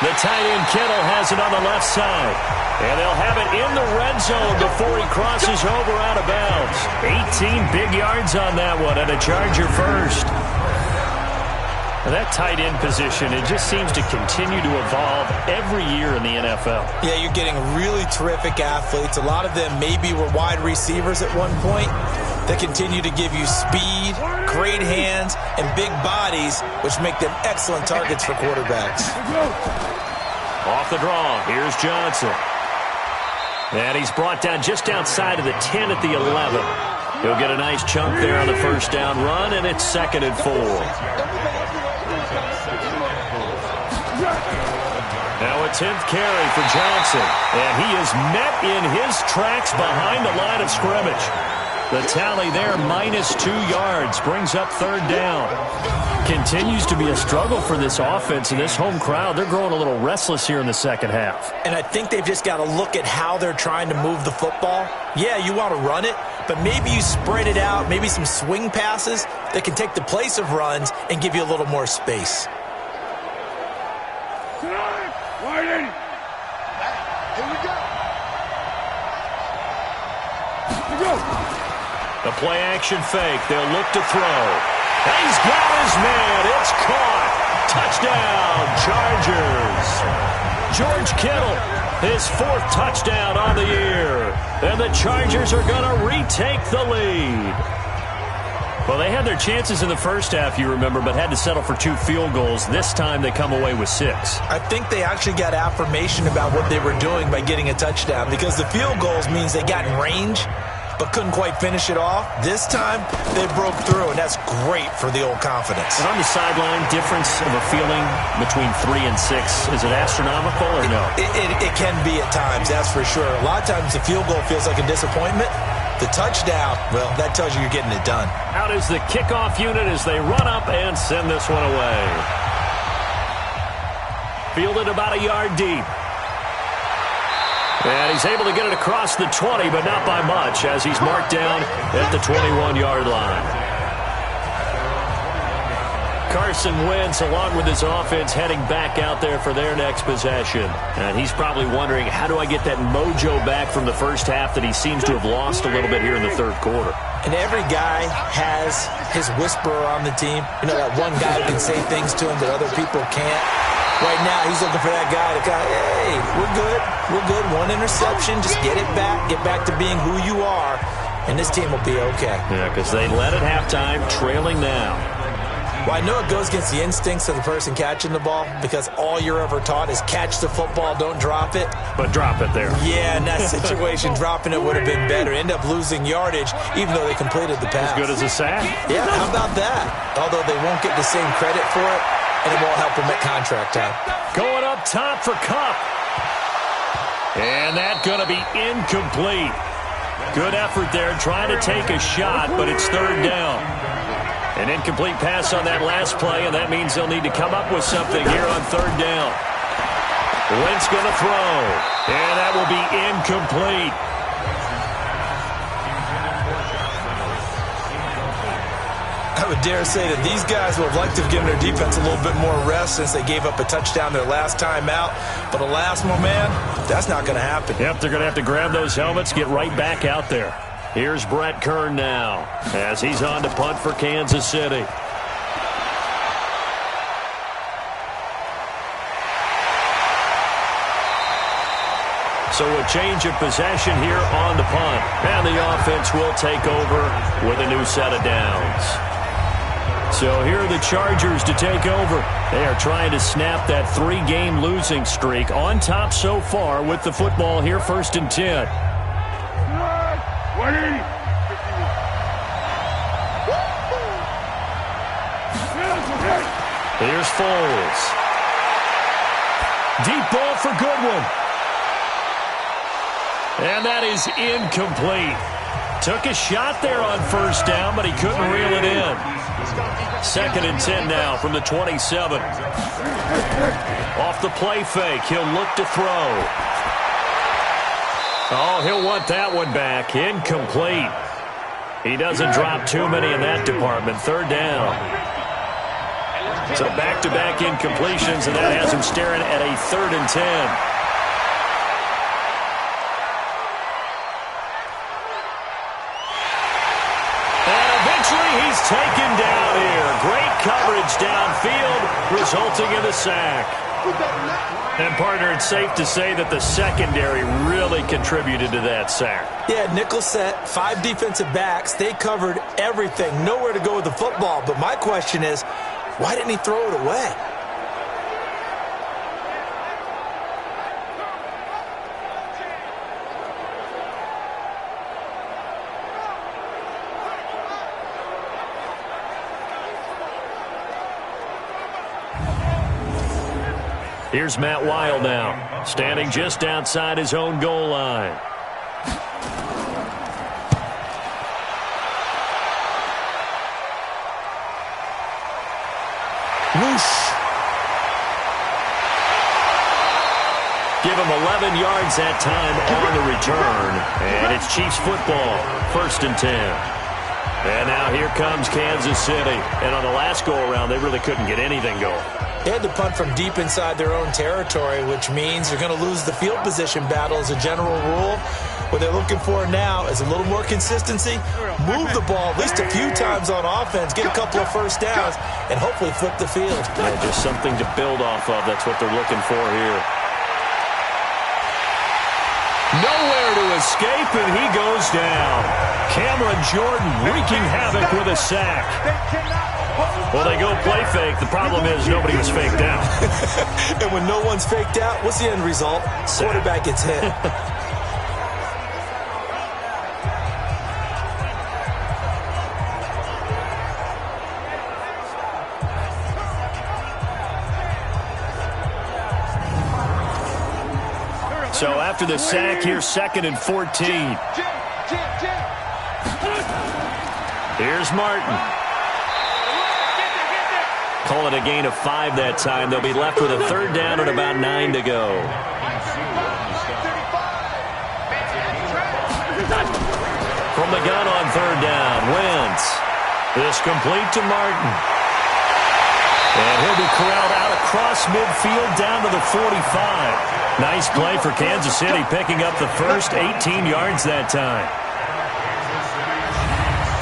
The tight end Kittle has it on the left side. And they'll have it in the red zone before he crosses over out of bounds. 18 big yards on that one, and a Charger first. That tight end position, it just seems to continue to evolve every year in the NFL. Yeah, you're getting really terrific athletes. A lot of them maybe were wide receivers at one point. They continue to give you speed, great hands, and big bodies, which make them excellent targets for quarterbacks. Off the draw, here's Johnson. And he's brought down just outside of the 10 at the 11. He'll get a nice chunk there on the first down run, and it's 2nd and 4. Now a 10th carry for Johnson, and he is met in his tracks behind the line of scrimmage. The tally there, -2 yards, brings up 3rd down. Continues to be a struggle for this offense and this home crowd. They're growing a little restless here in the second half. And I think they've just got to look at how they're trying to move the football. Yeah, you want to run it, but maybe you spread it out, maybe some swing passes that can take the place of runs and give you a little more space. The play-action fake. They'll look to throw. He's got his man. It's caught. Touchdown, Chargers. George Kittle, his 4th touchdown on the year. And the Chargers are going to retake the lead. Well, they had their chances in the first half, you remember, but had to settle for 2 field goals. This time they come away with 6. I think they actually got affirmation about what they were doing by getting a touchdown, because the field goals means they got in range but couldn't quite finish it off. This time, they broke through, and that's great for the old confidence. And on the sideline, difference of a feeling between 3 and 6, is it astronomical or no? It can be at times, that's for sure. A lot of times the field goal feels like a disappointment. The touchdown, well, that tells you you're getting it done. Out is the kickoff unit as they run up and send this one away. Fielded about a yard deep. And he's able to get it across the 20, but not by much, as he's marked down at the 21-yard line. Carson Wentz, along with his offense, heading back out there for their next possession. And he's probably wondering, how do I get that mojo back from the first half that he seems to have lost a little bit here in the 3rd quarter? And every guy has his whisperer on the team. You know, that one guy who can say things to him that other people can't. Right now, he's looking for that guy to kind of, hey, we're good. 1 interception, just get it back. Get back to being who you are, and this team will be okay. Yeah, because they led at halftime, trailing now. Well, I know it goes against the instincts of the person catching the ball, because all you're ever taught is catch the football, don't drop it. But drop it there. Yeah, in that situation, dropping it would have been better. End up losing yardage, even though they completed the pass. As good as a sack? Yeah, how about that? Although they won't get the same credit for it, and it won't help them at contract time. Going up top for Kupp. And that's going to be incomplete. Good effort there, trying to take a shot, but it's 3rd down. An incomplete pass on that last play, and that means they'll need to come up with something here on 3rd down. Wentz going to throw, and that will be incomplete. I would dare say that these guys would have liked to have given their defense a little bit more rest since they gave up a touchdown their last time out. But alas, my man, that's not going to happen. Yep, they're going to have to grab those helmets, get right back out there. Here's Brett Kern now as he's on to punt for Kansas City. So a change of possession here on the punt. And the offense will take over with a new set of downs. So here are the Chargers to take over. They are trying to snap that 3-game losing streak. On top so far with the football here, 1st and 10. Here's Foles. Deep ball for Goodwin. And that is incomplete. Took a shot there on first down, but he couldn't reel it in. 2nd and 10 now from the 27. Off the play fake, he'll look to throw. Oh, he'll want that one back. Incomplete. He doesn't drop too many in that department. 3rd down. So back-to-back incompletions, and that has him staring at a 3rd and 10. He's taken down here. Great coverage downfield, resulting in a sack. And, partner, it's safe to say that the secondary really contributed to that sack. Yeah, nickel set, 5 defensive backs. They covered everything. Nowhere to go with the football. But my question is, why didn't he throw it away? Here's Matt Weil now, standing just outside his own goal line. Whoosh. Give him 11 yards that time on the return. And it's Chiefs football, 1st and 10. And now here comes Kansas City. And on the last go-around, they really couldn't get anything going. They had to punt from deep inside their own territory, which means they're going to lose the field position battle as a general rule. What they're looking for now is a little more consistency, move the ball at least a few times on offense, get a couple of first downs, and hopefully flip the field. Yeah, just something to build off of. That's what they're looking for here. Nowhere to escape, and he goes down. Cameron Jordan wreaking havoc with a sack. Well, they go play fake. The problem is nobody was faked out. And when no one's faked out, what's the end result? Quarterback gets hit. So after the sack, here's 2nd and 14. Here's Martin. Call it a gain of 5 that time. They'll be left with a 3rd down and about 9 to go. From the gun on 3rd down, Wentz. This complete to Martin. And he'll be corralled out across midfield down to the 45. Nice play for Kansas City, picking up the first 18 yards that time.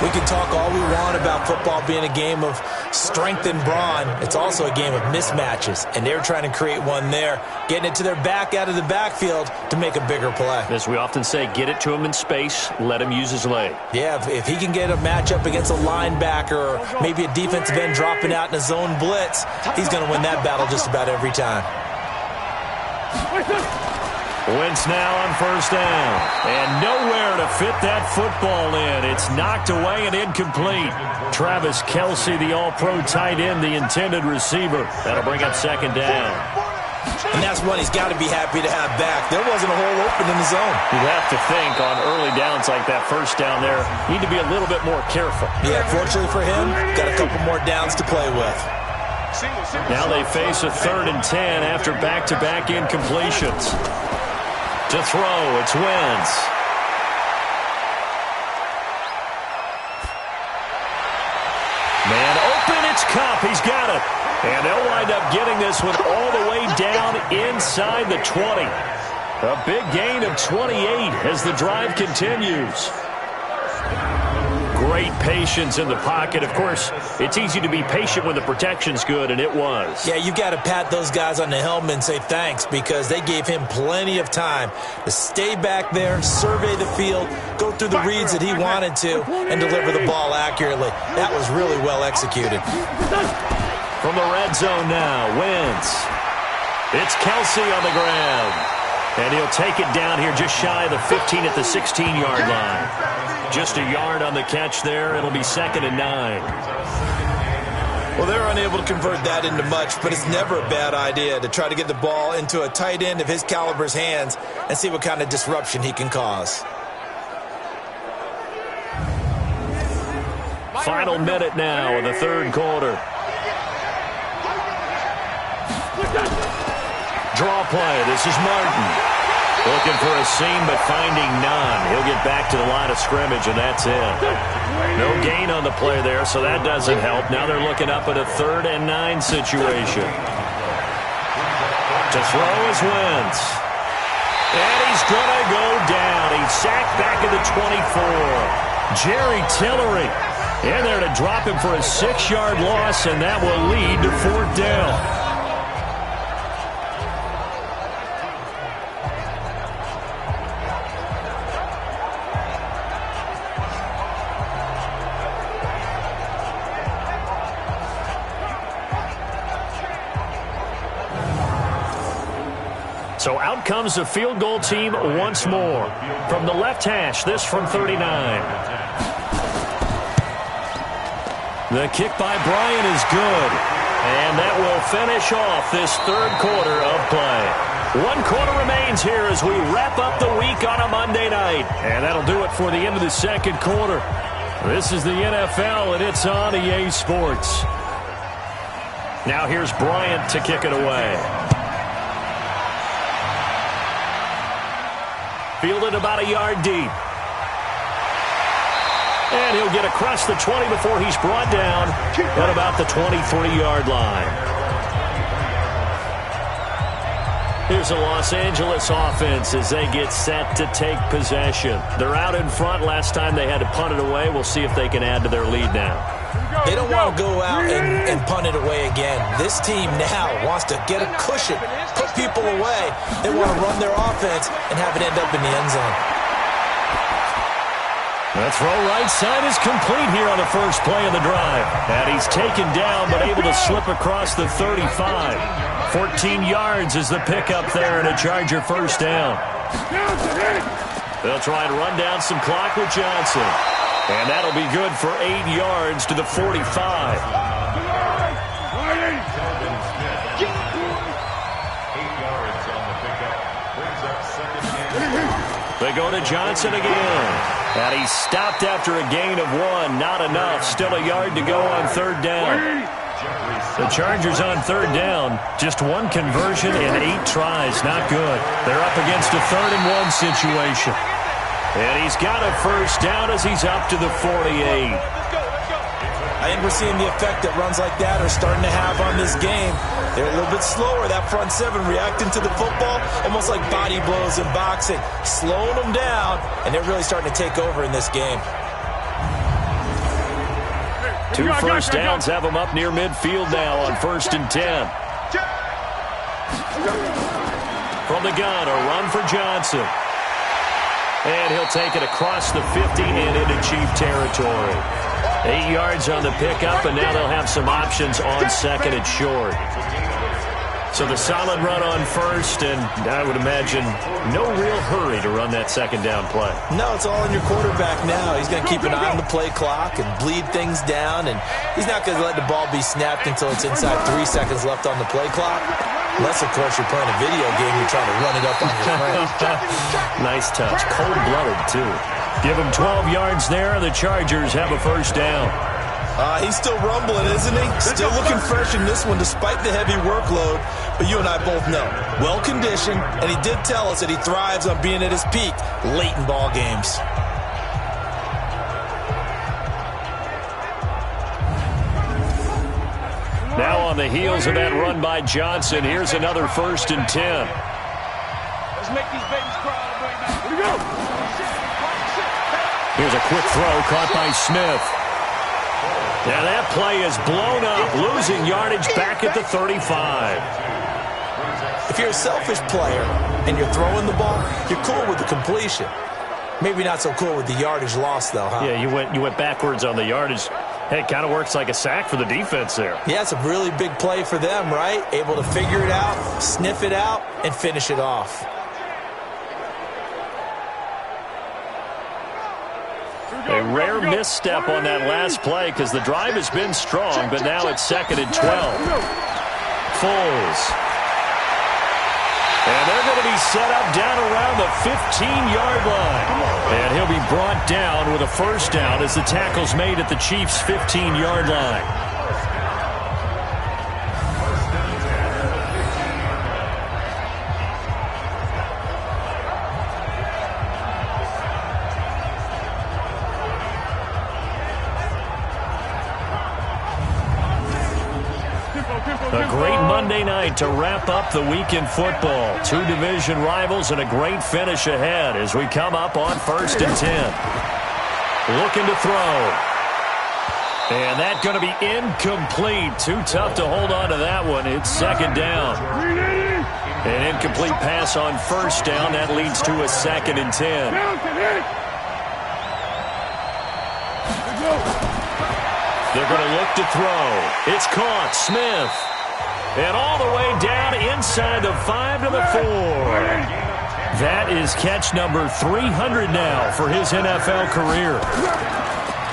We can talk all we want about football being a game of strength and brawn. It's also a game of mismatches, and they're trying to create one there, getting it to their back out of the backfield to make a bigger play. As we often say, get it to him in space, let him use his leg. Yeah, if he can get a matchup against a linebacker or maybe a defensive end dropping out in a zone blitz, he's going to win that battle just about every time. Wentz now on 1st down. And nowhere to fit that football in. It's knocked away and incomplete. Travis Kelce, the all-pro tight end, the intended receiver. That'll bring up 2nd down. And that's one he's got to be happy to have back. There wasn't a hole open in the zone. You have to think on early downs like that 1st down there, you need to be a little bit more careful. Yeah, fortunately for him, got a couple more downs to play with. Now they face a 3rd and 10 after back-to-back incompletions. To throw, it's Wentz. Man open, it's Kupp. He's got it. And they'll wind up getting this one all the way down inside the 20. A big gain of 28 as the drive continues. Great patience in the pocket. Of course, it's easy to be patient when the protection's good, and it was. Yeah, you got to pat those guys on the helmet and say thanks because they gave him plenty of time to stay back there, survey the field, go through the reads that he wanted to, and deliver the ball accurately. That was really well executed. From the red zone now, Wentz. It's Kelce on the ground. And he'll take it down here just shy of the 15 at the 16-yard line. Just a yard on the catch there. It'll be 2nd and 9. Well, they're unable to convert that into much, but it's never a bad idea to try to get the ball into a tight end of his caliber's hands and see what kind of disruption he can cause. Final minute now of the third quarter. Draw play. This is Martin. Looking for a seam, but finding none. He'll get back to the line of scrimmage, and that's it. No gain on the play there, so that doesn't help. Now they're looking up at a 3rd and 9 situation. To throw is Wentz. And he's going to go down. He's sacked back at the 24. Jerry Tillery in there to drop him for a 6-yard loss, and that will lead to 4th down. So out comes the field goal team once more. From the left hash, this from 39. The kick by Bryant is good. And that will finish off this third quarter of play. 1 quarter remains here as we wrap up the week on a Monday night. And that'll do it for the end of the second quarter. This is the NFL, and it's on EA Sports. Now here's Bryant to kick it away. Fielded about a yard deep. And he'll get across the 20 before he's brought down at about the 23-yard line. Here's the Los Angeles offense as they get set to take possession. They're out in front. Last time they had to punt it away. We'll see if they can add to their lead now. They don't want to go out and punt it away again. This team now wants to get a cushion, put people away. They want to run their offense and have it end up in the end zone. The throw right side is complete here on the first play of the drive. And he's taken down but able to slip across the 35. 14 yards is the pickup there and a Charger first down. They'll try and run down some clock with Johnson. And that'll be good for 8 yards to the 45. They go to Johnson again. And he's stopped after a gain of 1. Not enough. Still a yard to go on 3rd down. The Chargers on 3rd down. Just 1 conversion in 8 tries. Not good. They're up against a 3rd and 1 situation. And he's got a first down as he's up to the 48. I think we're seeing the effect that runs like that are starting to have on this game. They're a little bit slower, that front 7 reacting to the football, almost like body blows in boxing, slowing them down, and they're really starting to take over in this game. 2 first downs have them up near midfield now on 1st and 10. From the gun, a run for Johnson. And he'll take it across the 50 and into Chief territory. 8 yards on the pickup, and now they'll have some options on 2nd and short. So the solid run on 1st, and I would imagine no real hurry to run that 2nd down play. No, it's all on your quarterback now. He's going to keep an eye on the play clock and bleed things down, and he's not going to let the ball be snapped until it's inside 3 seconds left on the play clock. Unless, of course, you're playing a video game, you're trying to run it up on your friend. Nice touch. Cold-blooded, too. Give him 12 yards there. The Chargers have a first down. He's still rumbling, isn't he? Still looking fresh in this one despite the heavy workload. But you and I both know, well-conditioned, and he did tell us that he thrives on being at his peak late in ball games. Now on the heels of that run by Johnson, here's another 1st and 10. Let's make these babies cry all the way back. Here we go. Here's a quick throw caught by Smith. Now that play is blown up, losing yardage back at the 35. If you're a selfish player and you're throwing the ball, you're cool with the completion. Maybe not so cool with the yardage loss, though, huh? Yeah, you went backwards on the yardage. Hey, it kind of works like a sack for the defense there. Yeah, it's a really big play for them, right? Able to figure it out, sniff it out, and finish it off. They A rare misstep on that last play because the drive has been strong, but now it's 2nd and 12. Foles. And they're going to be set up down around the 15-yard line. And he'll be brought down with a first down as the tackle's made at the Chiefs' 15-yard line. A great Monday night to wrap up the week in football. 2 division rivals and a great finish ahead as we come up on 1st and 10. Looking to throw. And that's going to be incomplete. Too tough to hold on to that one. It's 2nd down. An incomplete pass on 1st down. That leads to a 2nd and 10. They're going to look to throw. It's caught. Smith. And all the way down inside the 5 to the 4. That is catch number 300 now for his NFL career.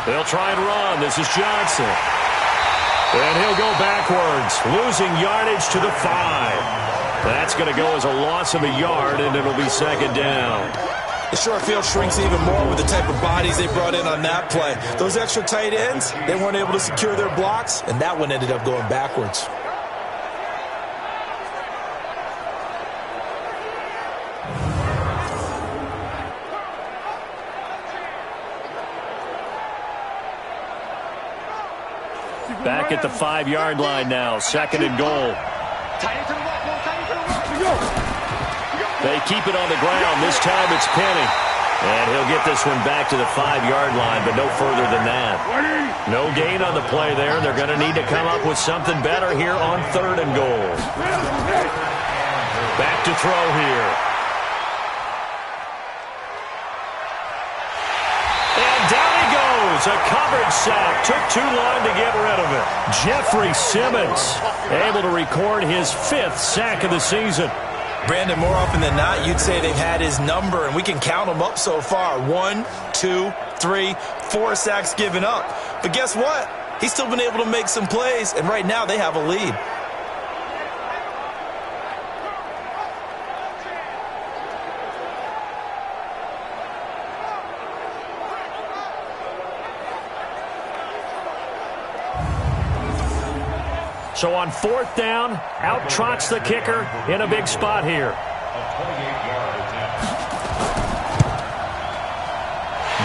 They'll try and run. This is Johnson. And he'll go backwards, losing yardage to the 5. That's going to go as a loss of a yard, and it'll be 2nd down. The short field shrinks even more with the type of bodies they brought in on that play. Those extra tight ends, they weren't able to secure their blocks, and that one ended up going backwards. Back at the 5-yard line now, 2nd and goal. They keep it on the ground. This time it's Penny. And he'll get this one back to the 5-yard line, but no further than that. No gain on the play there. They're going to need to come up with something better here on 3rd and goal. Back to throw here. And down he goes. A coverage sack. Took too long to get rid of it. Jeffrey Simmons able to record his 5th sack of the season. Brandon, more often than not, you'd say they've had his number, and we can count them up so far. 1, 2, 3, 4 sacks given up. But guess what? He's still been able to make some plays, and right now they have a lead. So on 4th down, out trots the kicker in a big spot here.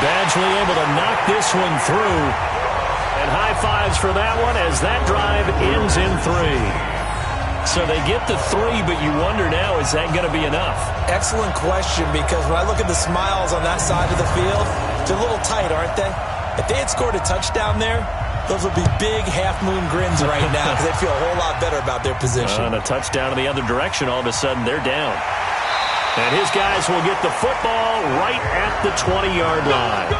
Badgley able to knock this one through. And high fives for that one as that drive ends in 3. So they get to 3, but you wonder now, is that going to be enough? Excellent question, because when I look at the smiles on that side of the field, they're a little tight, aren't they? If they had scored a touchdown there, those would be big half-moon grins right now because they feel a whole lot better about their position. And a touchdown in the other direction, all of a sudden they're down. And his guys will get the football right at the 20-yard line.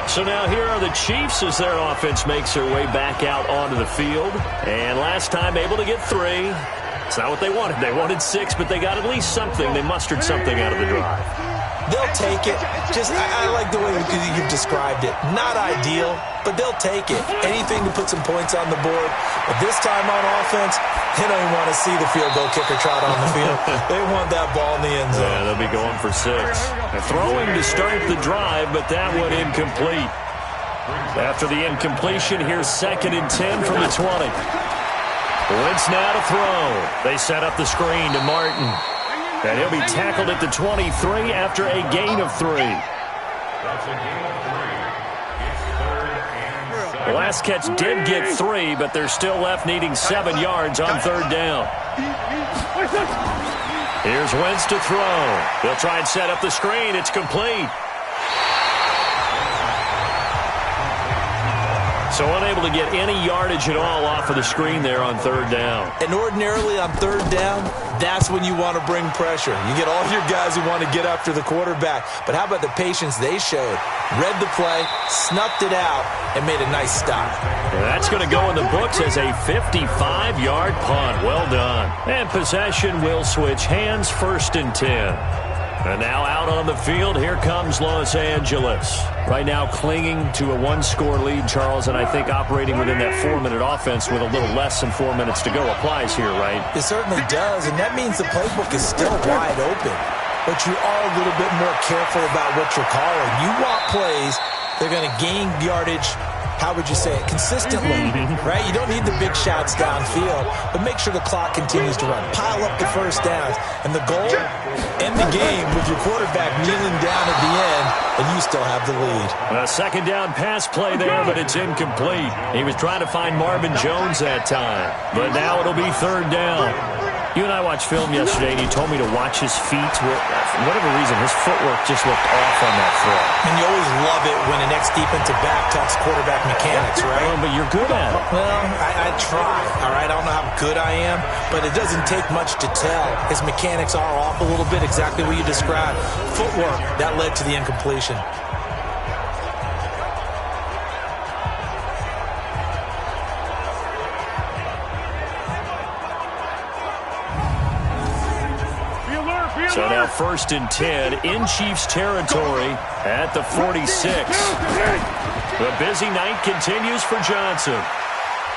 So now here are the Chiefs as their offense makes their way back out onto the field. And last time able to get 3. It's not what they wanted. They wanted 6, but they got at least something. They mustered something out of the drive. They'll take it. I like the way you've described it. Not ideal, but they'll take it. Anything to put some points on the board. But this time on offense, they don't even want to see the field goal kicker trot on the field. They want that ball in the end zone. Yeah, they'll be going for 6. Throwing to start the drive, but that one incomplete. After the incompletion, here's 2nd and 10 from the 20. Wentz now to throw. They set up the screen to Martin. And he'll be tackled at the 23 after a gain of 3. The last catch did get 3, but they're still left needing 7 yards on 3rd down. Here's Wentz to throw. They'll try and set up the screen. It's complete. So unable to get any yardage at all off of the screen there on 3rd down. And ordinarily on 3rd down, that's when you want to bring pressure. You get all your guys who want to get after the quarterback. But how about the patience they showed? Read the play, snuffed it out, and made a nice stop. And that's going to go in the books as a 55-yard punt. Well done. And possession will switch hands, 1st and 10. And now out on the field, here comes Los Angeles. Right now clinging to a one-score lead, Charles, and I think operating within that 4-minute offense with a little less than 4 minutes to go applies here, right? It certainly does, and that means the playbook is still wide open. But you are a little bit more careful about what you're calling. You want plays, they're going to gain yardage, how would you say it, consistently, right? You don't need the big shots downfield, but make sure the clock continues to run. Pile up the first downs. And the goal, end the game with your quarterback kneeling down at the end, and you still have the lead. A second down pass play there, but it's incomplete. He was trying to find Marvin Jones that time, but now it'll be third down. You and I watched film yesterday, and you told me to watch his feet. For whatever reason, his footwork just looked off on that throw. And you always love it when an ex-defensive back talks quarterback mechanics, right? Well, but you're good at it. Well, I try, all right? I don't know how good I am, but it doesn't take much to tell. His mechanics are off a little bit, exactly what you described. Footwork, that led to the incompletion. So now 1st and 10 in Chiefs territory at the 46. The busy night continues for Johnson.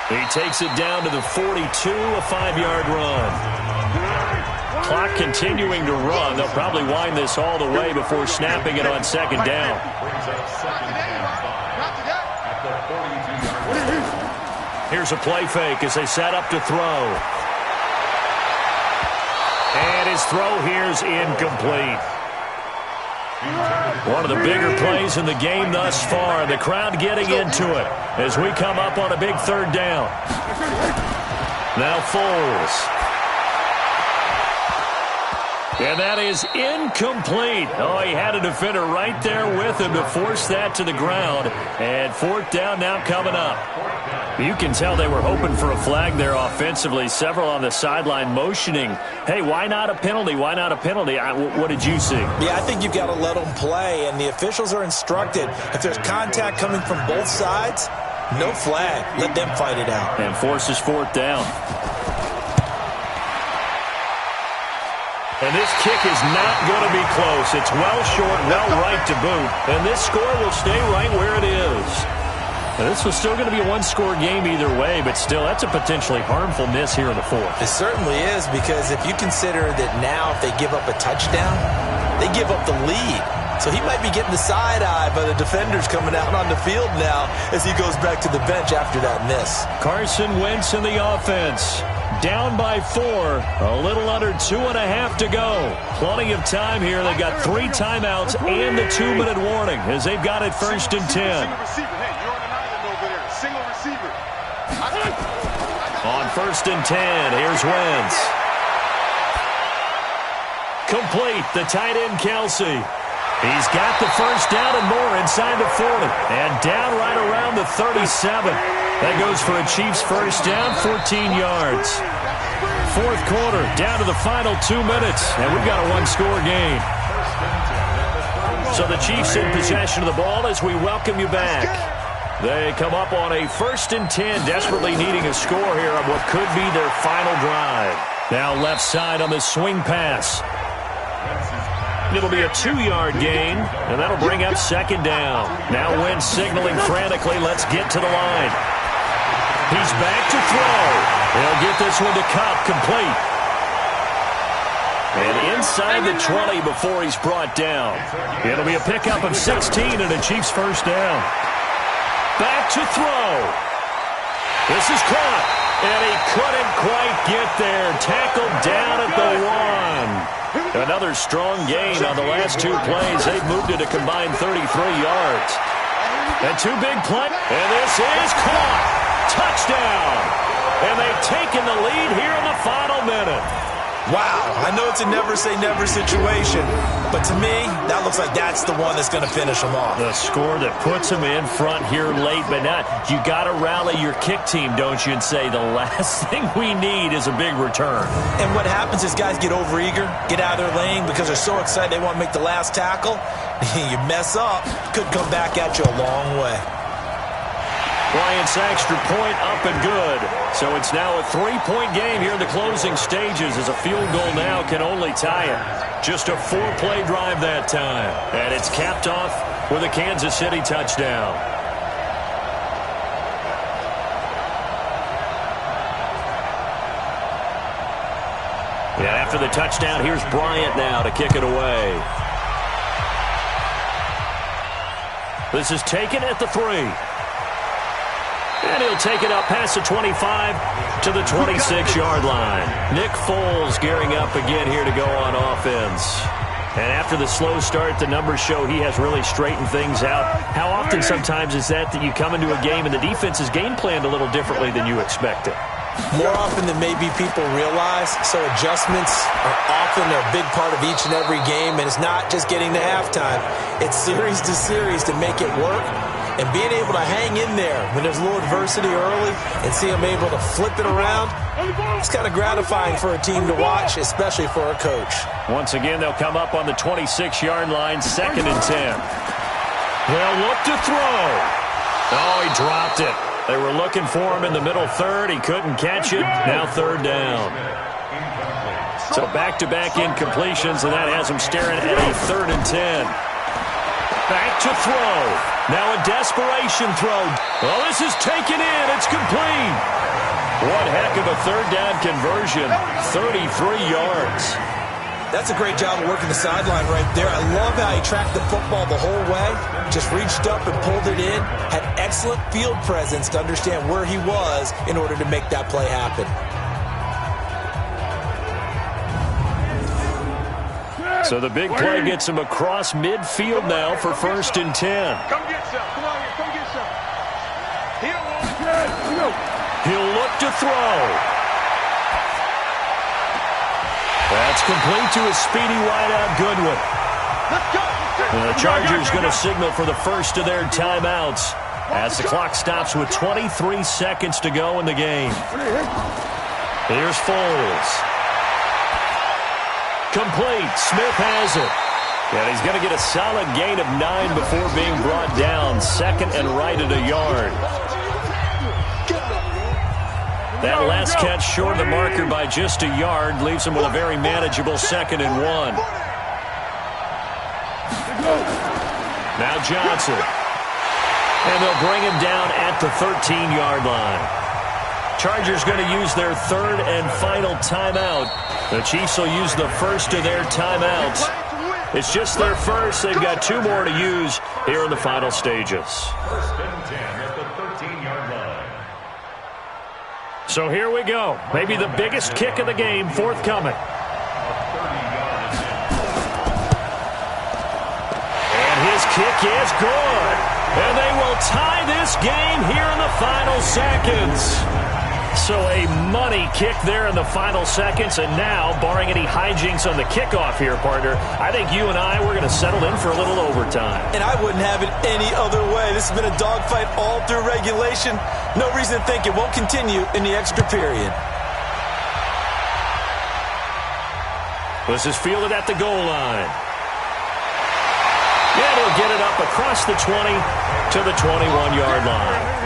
He takes it down to the 42, a 5-yard run. Clock continuing to run. They'll probably wind this all the way before snapping it on second down. Here's a play fake as they set up to throw. And his throw here's incomplete. One of the bigger plays in the game thus far. The crowd getting into it as we come up on a big third down. Now Foles. And that is incomplete. Oh, he had a defender right there with him to force that to the ground. And 4th down now coming up. You can tell they were hoping for a flag there offensively. Several on the sideline motioning. Hey, why not a penalty? Why not a penalty? What did you see? Yeah, I think you've got to let them play, and the officials are instructed. If there's contact coming from both sides, no flag. Let them fight it out. And forces 4th down. And this kick is not going to be close. It's well short, well right to boot. And this score will stay right where it is. And this was still going to be a one-score game either way, but still, that's a potentially harmful miss here in the 4th. It certainly is, because if you consider that now if they give up a touchdown, they give up the lead. So he might be getting the side-eye by the defenders coming out on the field now as he goes back to the bench after that miss. Carson Wentz in the offense. Down by 4, a little under 2.5 to go. Plenty of time here. They've got 3 timeouts and the 2-minute warning as they've got it 1st and 10. On 1st and 10, here's Wentz. Complete, the tight end Kelsey. He's got the first down and more inside the 40. And down right around the 37. That goes for a Chiefs first down, 14 yards. 4th quarter, down to the final 2 minutes. And we've got a one-score game. So the Chiefs in possession of the ball as we welcome you back. They come up on a 1st and 10, desperately needing a score here on what could be their final drive. Now left side on the swing pass. It'll be a 2-yard gain, and that'll bring up 2nd down. Now Wentz signaling frantically, let's get to the line. He's back to throw. He'll get this one to Kupp, complete. And inside the 20 before he's brought down. It'll be a pickup of 16 and a Chiefs first down. Back to throw. This is caught, and he couldn't quite get there. Tackled down at the 1. Another strong gain on the last 2 plays. They've moved it a combined 33 yards. And 2 big plays, and this is caught. Touchdown. And they've taken the lead here in the final minute. Wow, I know it's a never-say-never situation, but to me, that looks like that's the one that's going to finish them off. The score that puts them in front here late, but not. You got to rally your kick team, don't you, and say the last thing we need is a big return. And what happens is guys get overeager, get out of their lane because they're so excited they want to make the last tackle. You mess up, could come back at you a long way. Bryant's extra point up and good. So it's now a 3-point game here in the closing stages as a field goal now can only tie it. Just a 4-play drive that time. And it's capped off with a Kansas City touchdown. And after the touchdown, here's Bryant now to kick it away. This is taken at the 3. And he'll take it up past the 25 to the 26-yard line. Nick Foles gearing up again here to go on offense. And after the slow start, the numbers show he has really straightened things out. How often sometimes is that you come into a game and the defense is game planned a little differently than you expected? More often than maybe people realize. So adjustments are often a big part of each and every game. And it's not just getting to halftime. It's series to series to make it work. And being able to hang in there when there's a little adversity early and see them able to flip it around, it's kind of gratifying for a team to watch, especially for a coach. Once again, they'll come up on the 26-yard line, 2nd and 10. They'll look to throw. Oh, he dropped it. They were looking for him in the middle third. He couldn't catch it. Now 3rd down. So back-to-back incompletions, and that has him staring at a 3rd and 10. Back to throw. Now a desperation throw. Well, this is taken in. It's complete. One heck of a 3rd down conversion. 33 yards. That's a great job of working the sideline right there. I love how he tracked the football the whole way. Just reached up and pulled it in. Had excellent field presence to understand where he was in order to make that play happen. So the big play gets him across midfield now for 1st and 10. Come get some. Come on here. Come get some. He'll look to throw. That's complete to a speedy wideout Goodwin. Let's go. And the Chargers going to signal for the first of their timeouts as the clock stops with 23 seconds to go in the game. Here's Foles. Complete. Smith has it. And he's going to get a solid gain of 9 before being brought down. 2nd and right at a yard. That last catch short of the marker by just a yard leaves him with a very manageable 2nd and 1. Now Johnson. And they'll bring him down at the 13-yard line. Chargers going to use their 3rd and final timeout. The Chiefs will use the first of their timeouts. It's just their first. They've got 2 more to use here in the final stages. 1st and 10 at the 13-yard line. So here we go. Maybe the biggest kick of the game forthcoming. And his kick is good. And they will tie this game here in the final seconds. So a money kick there in the final seconds, and now, barring any hijinks on the kickoff here, partner, I think you and I, we're going to settle in for a little overtime. And I wouldn't have it any other way. This has been a dogfight all through regulation. No reason to think it won't continue in the extra period. This is fielded at the goal line. And he'll get it up across the 20 to the 21-yard line.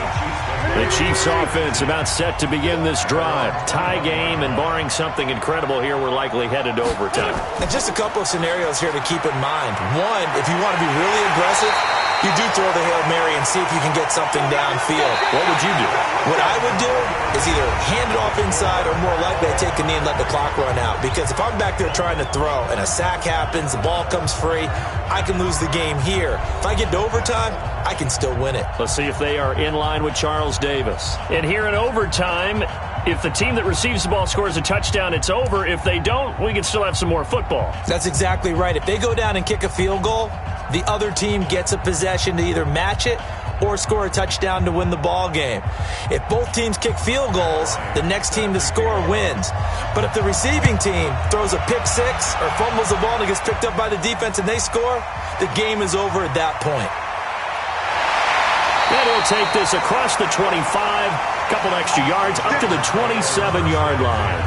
The Chiefs offense about set to begin this drive. Tie game, and barring something incredible here, we're likely headed to overtime. And just a couple of scenarios here to keep in mind. One, if you want to be really aggressive, you do throw the Hail Mary and see if you can get something downfield. What would you do? What I would do is either hand it off inside or more likely I take a knee and let the clock run out. Because if I'm back there trying to throw and a sack happens, the ball comes free, I can lose the game here. If I get to overtime, I can still win it. Let's see if they are in line with Charles Davis. And here in overtime, if the team that receives the ball scores a touchdown, it's over. If they don't, we can still have some more football. That's exactly right. If they go down and kick a field goal, the other team gets a possession to either match it or score a touchdown to win the ball game. If both teams kick field goals, the next team to score wins. But if the receiving team throws a pick six or fumbles the ball and it gets picked up by the defense and they score, the game is over at that point. And he'll take this across the 25, couple extra yards, up to the 27-yard line.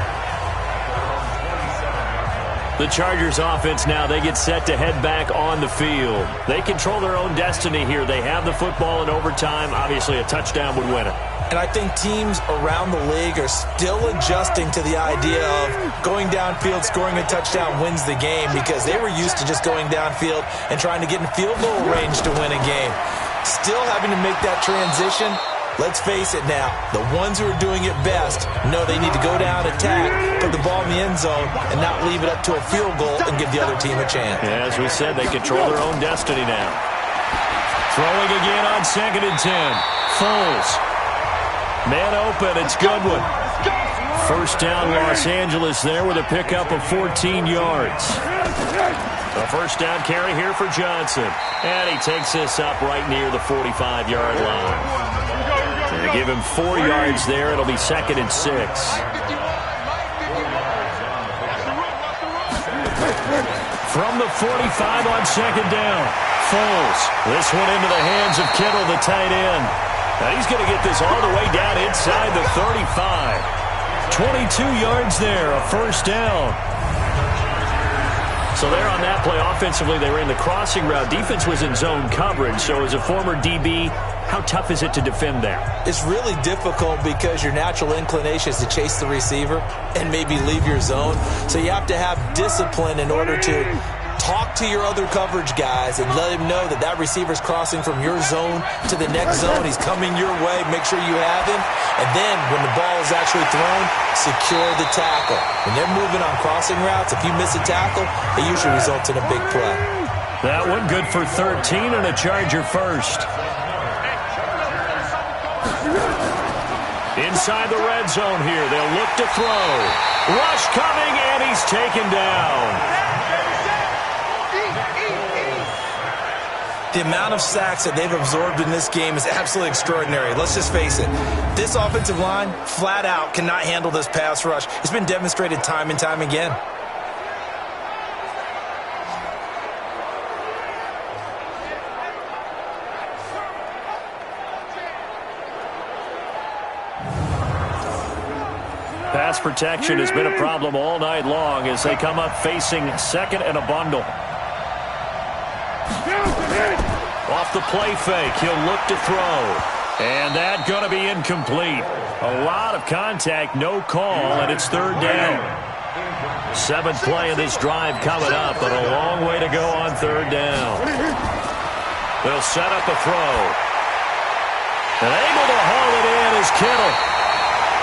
The Chargers offense now, they get set to head back on the field. They control their own destiny here. They have the football in overtime. Obviously, a touchdown would win it. And I think teams around the league are still adjusting to the idea of going downfield, scoring a touchdown wins the game, because they were used to just going downfield and trying to get in field goal range to win a game. Still having to make that transition. Let's face it now, the ones who are doing it best know they need to go down, attack, put the ball in the end zone, and not leave it up to a field goal and give the other team a chance. Yeah, as we said, they control their own destiny now. Throwing again on 2nd and 10. Foles. Man open, it's Goodwin. First down, Los Angeles there with a pickup of 14 yards. A first down carry here for Johnson. And he takes this up right near the 45-yard line. They give him 4 yards there. It'll be 2nd and 6. From the 45 on 2nd down. Foles. This one into the hands of Kittle, the tight end. And he's going to get this all the way down inside the 35. 22 yards there, a first down. So there on that play, offensively, they ran the crossing route. Defense was in zone coverage. So as a former DB, how tough is it to defend that? It's really difficult because your natural inclination is to chase the receiver and maybe leave your zone. So you have to have discipline in order to talk to your other coverage guys and let him know that that receiver's crossing from your zone to the next zone. He's coming your way. Make sure you have him. And then when the ball is actually thrown, secure the tackle. When they're moving on crossing routes, if you miss a tackle, it usually results in a big play. That one good for 13 and a Charger first. Inside the red zone here. They'll look to throw. Rush coming, and he's taken down. The amount of sacks that they've absorbed in this game is absolutely extraordinary. Let's just face it. This offensive line, flat out, cannot handle this pass rush. It's been demonstrated time and time again. Pass protection has been a problem all night long as they come up facing 2nd and a bundle. Off the play fake, he'll look to throw. And that's going to be incomplete. A lot of contact, no call, and it's 3rd down. 7th play of this drive coming up, but a long way to go on 3rd down. They'll set up a throw. And able to haul it in is Kittle.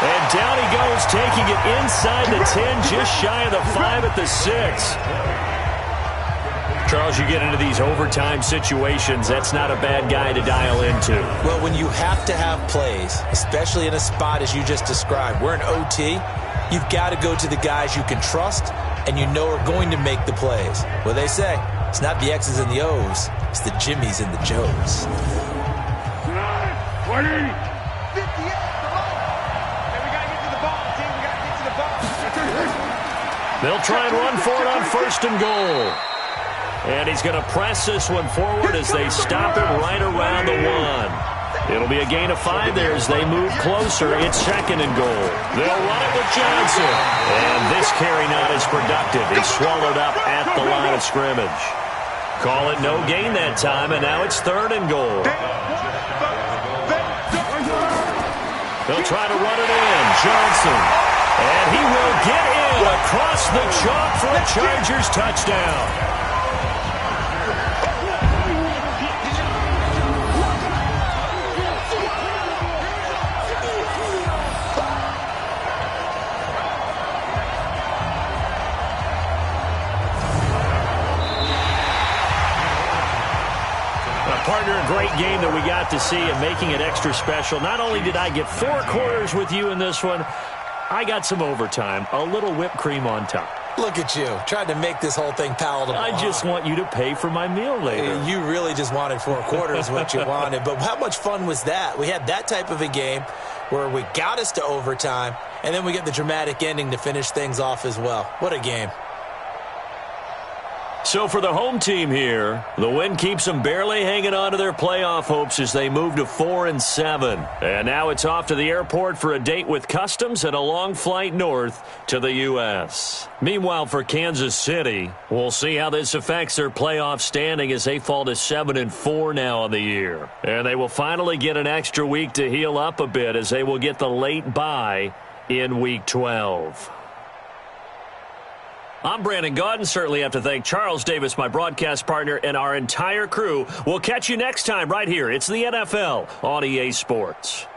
And down he goes, taking it inside the 10, just shy of the 5 at the 6. Charles, you get into these overtime situations, that's not a bad guy to dial into. Well, when you have to have plays, especially in a spot as you just described, we're in OT, you've got to go to the guys you can trust and you know are going to make the plays. Well, they say, it's not the X's and the O's, it's the Jimmies and the Joes. 180. They'll try and run for it on 1st and goal. And he's going to press this one forward as they stop him right around the 1. It'll be a gain of 5 there as they move closer. It's 2nd and goal. They'll run it with Johnson. And this carry not as productive. He's swallowed up at the line of scrimmage. Call it no gain that time, and now it's 3rd and goal. They'll try to run it in. Johnson. And he will get in across the chalk for a Chargers touchdown. Partner, a great game that we got to see and making it extra special. Not only did I get 4 quarters with you in this one, I got some overtime, a little whipped cream on top. Look at you, trying to make this whole thing palatable. I just want you to pay for my meal later. You really just wanted 4 quarters what you wanted, but how much fun was that? We had that type of a game where we got us to overtime, and then we get the dramatic ending to finish things off as well. What a game. So for the home team here, the win keeps them barely hanging on to their playoff hopes as they move to 4-7. And now it's off to the airport for a date with Customs and a long flight north to the U.S. Meanwhile, for Kansas City, we'll see how this affects their playoff standing as they fall to 7-4 now on the year. And they will finally get an extra week to heal up a bit as they will get the late bye in Week 12. I'm Brandon Gaudin. Certainly have to thank Charles Davis, my broadcast partner, and our entire crew. We'll catch you next time right here. It's the NFL on EA Sports.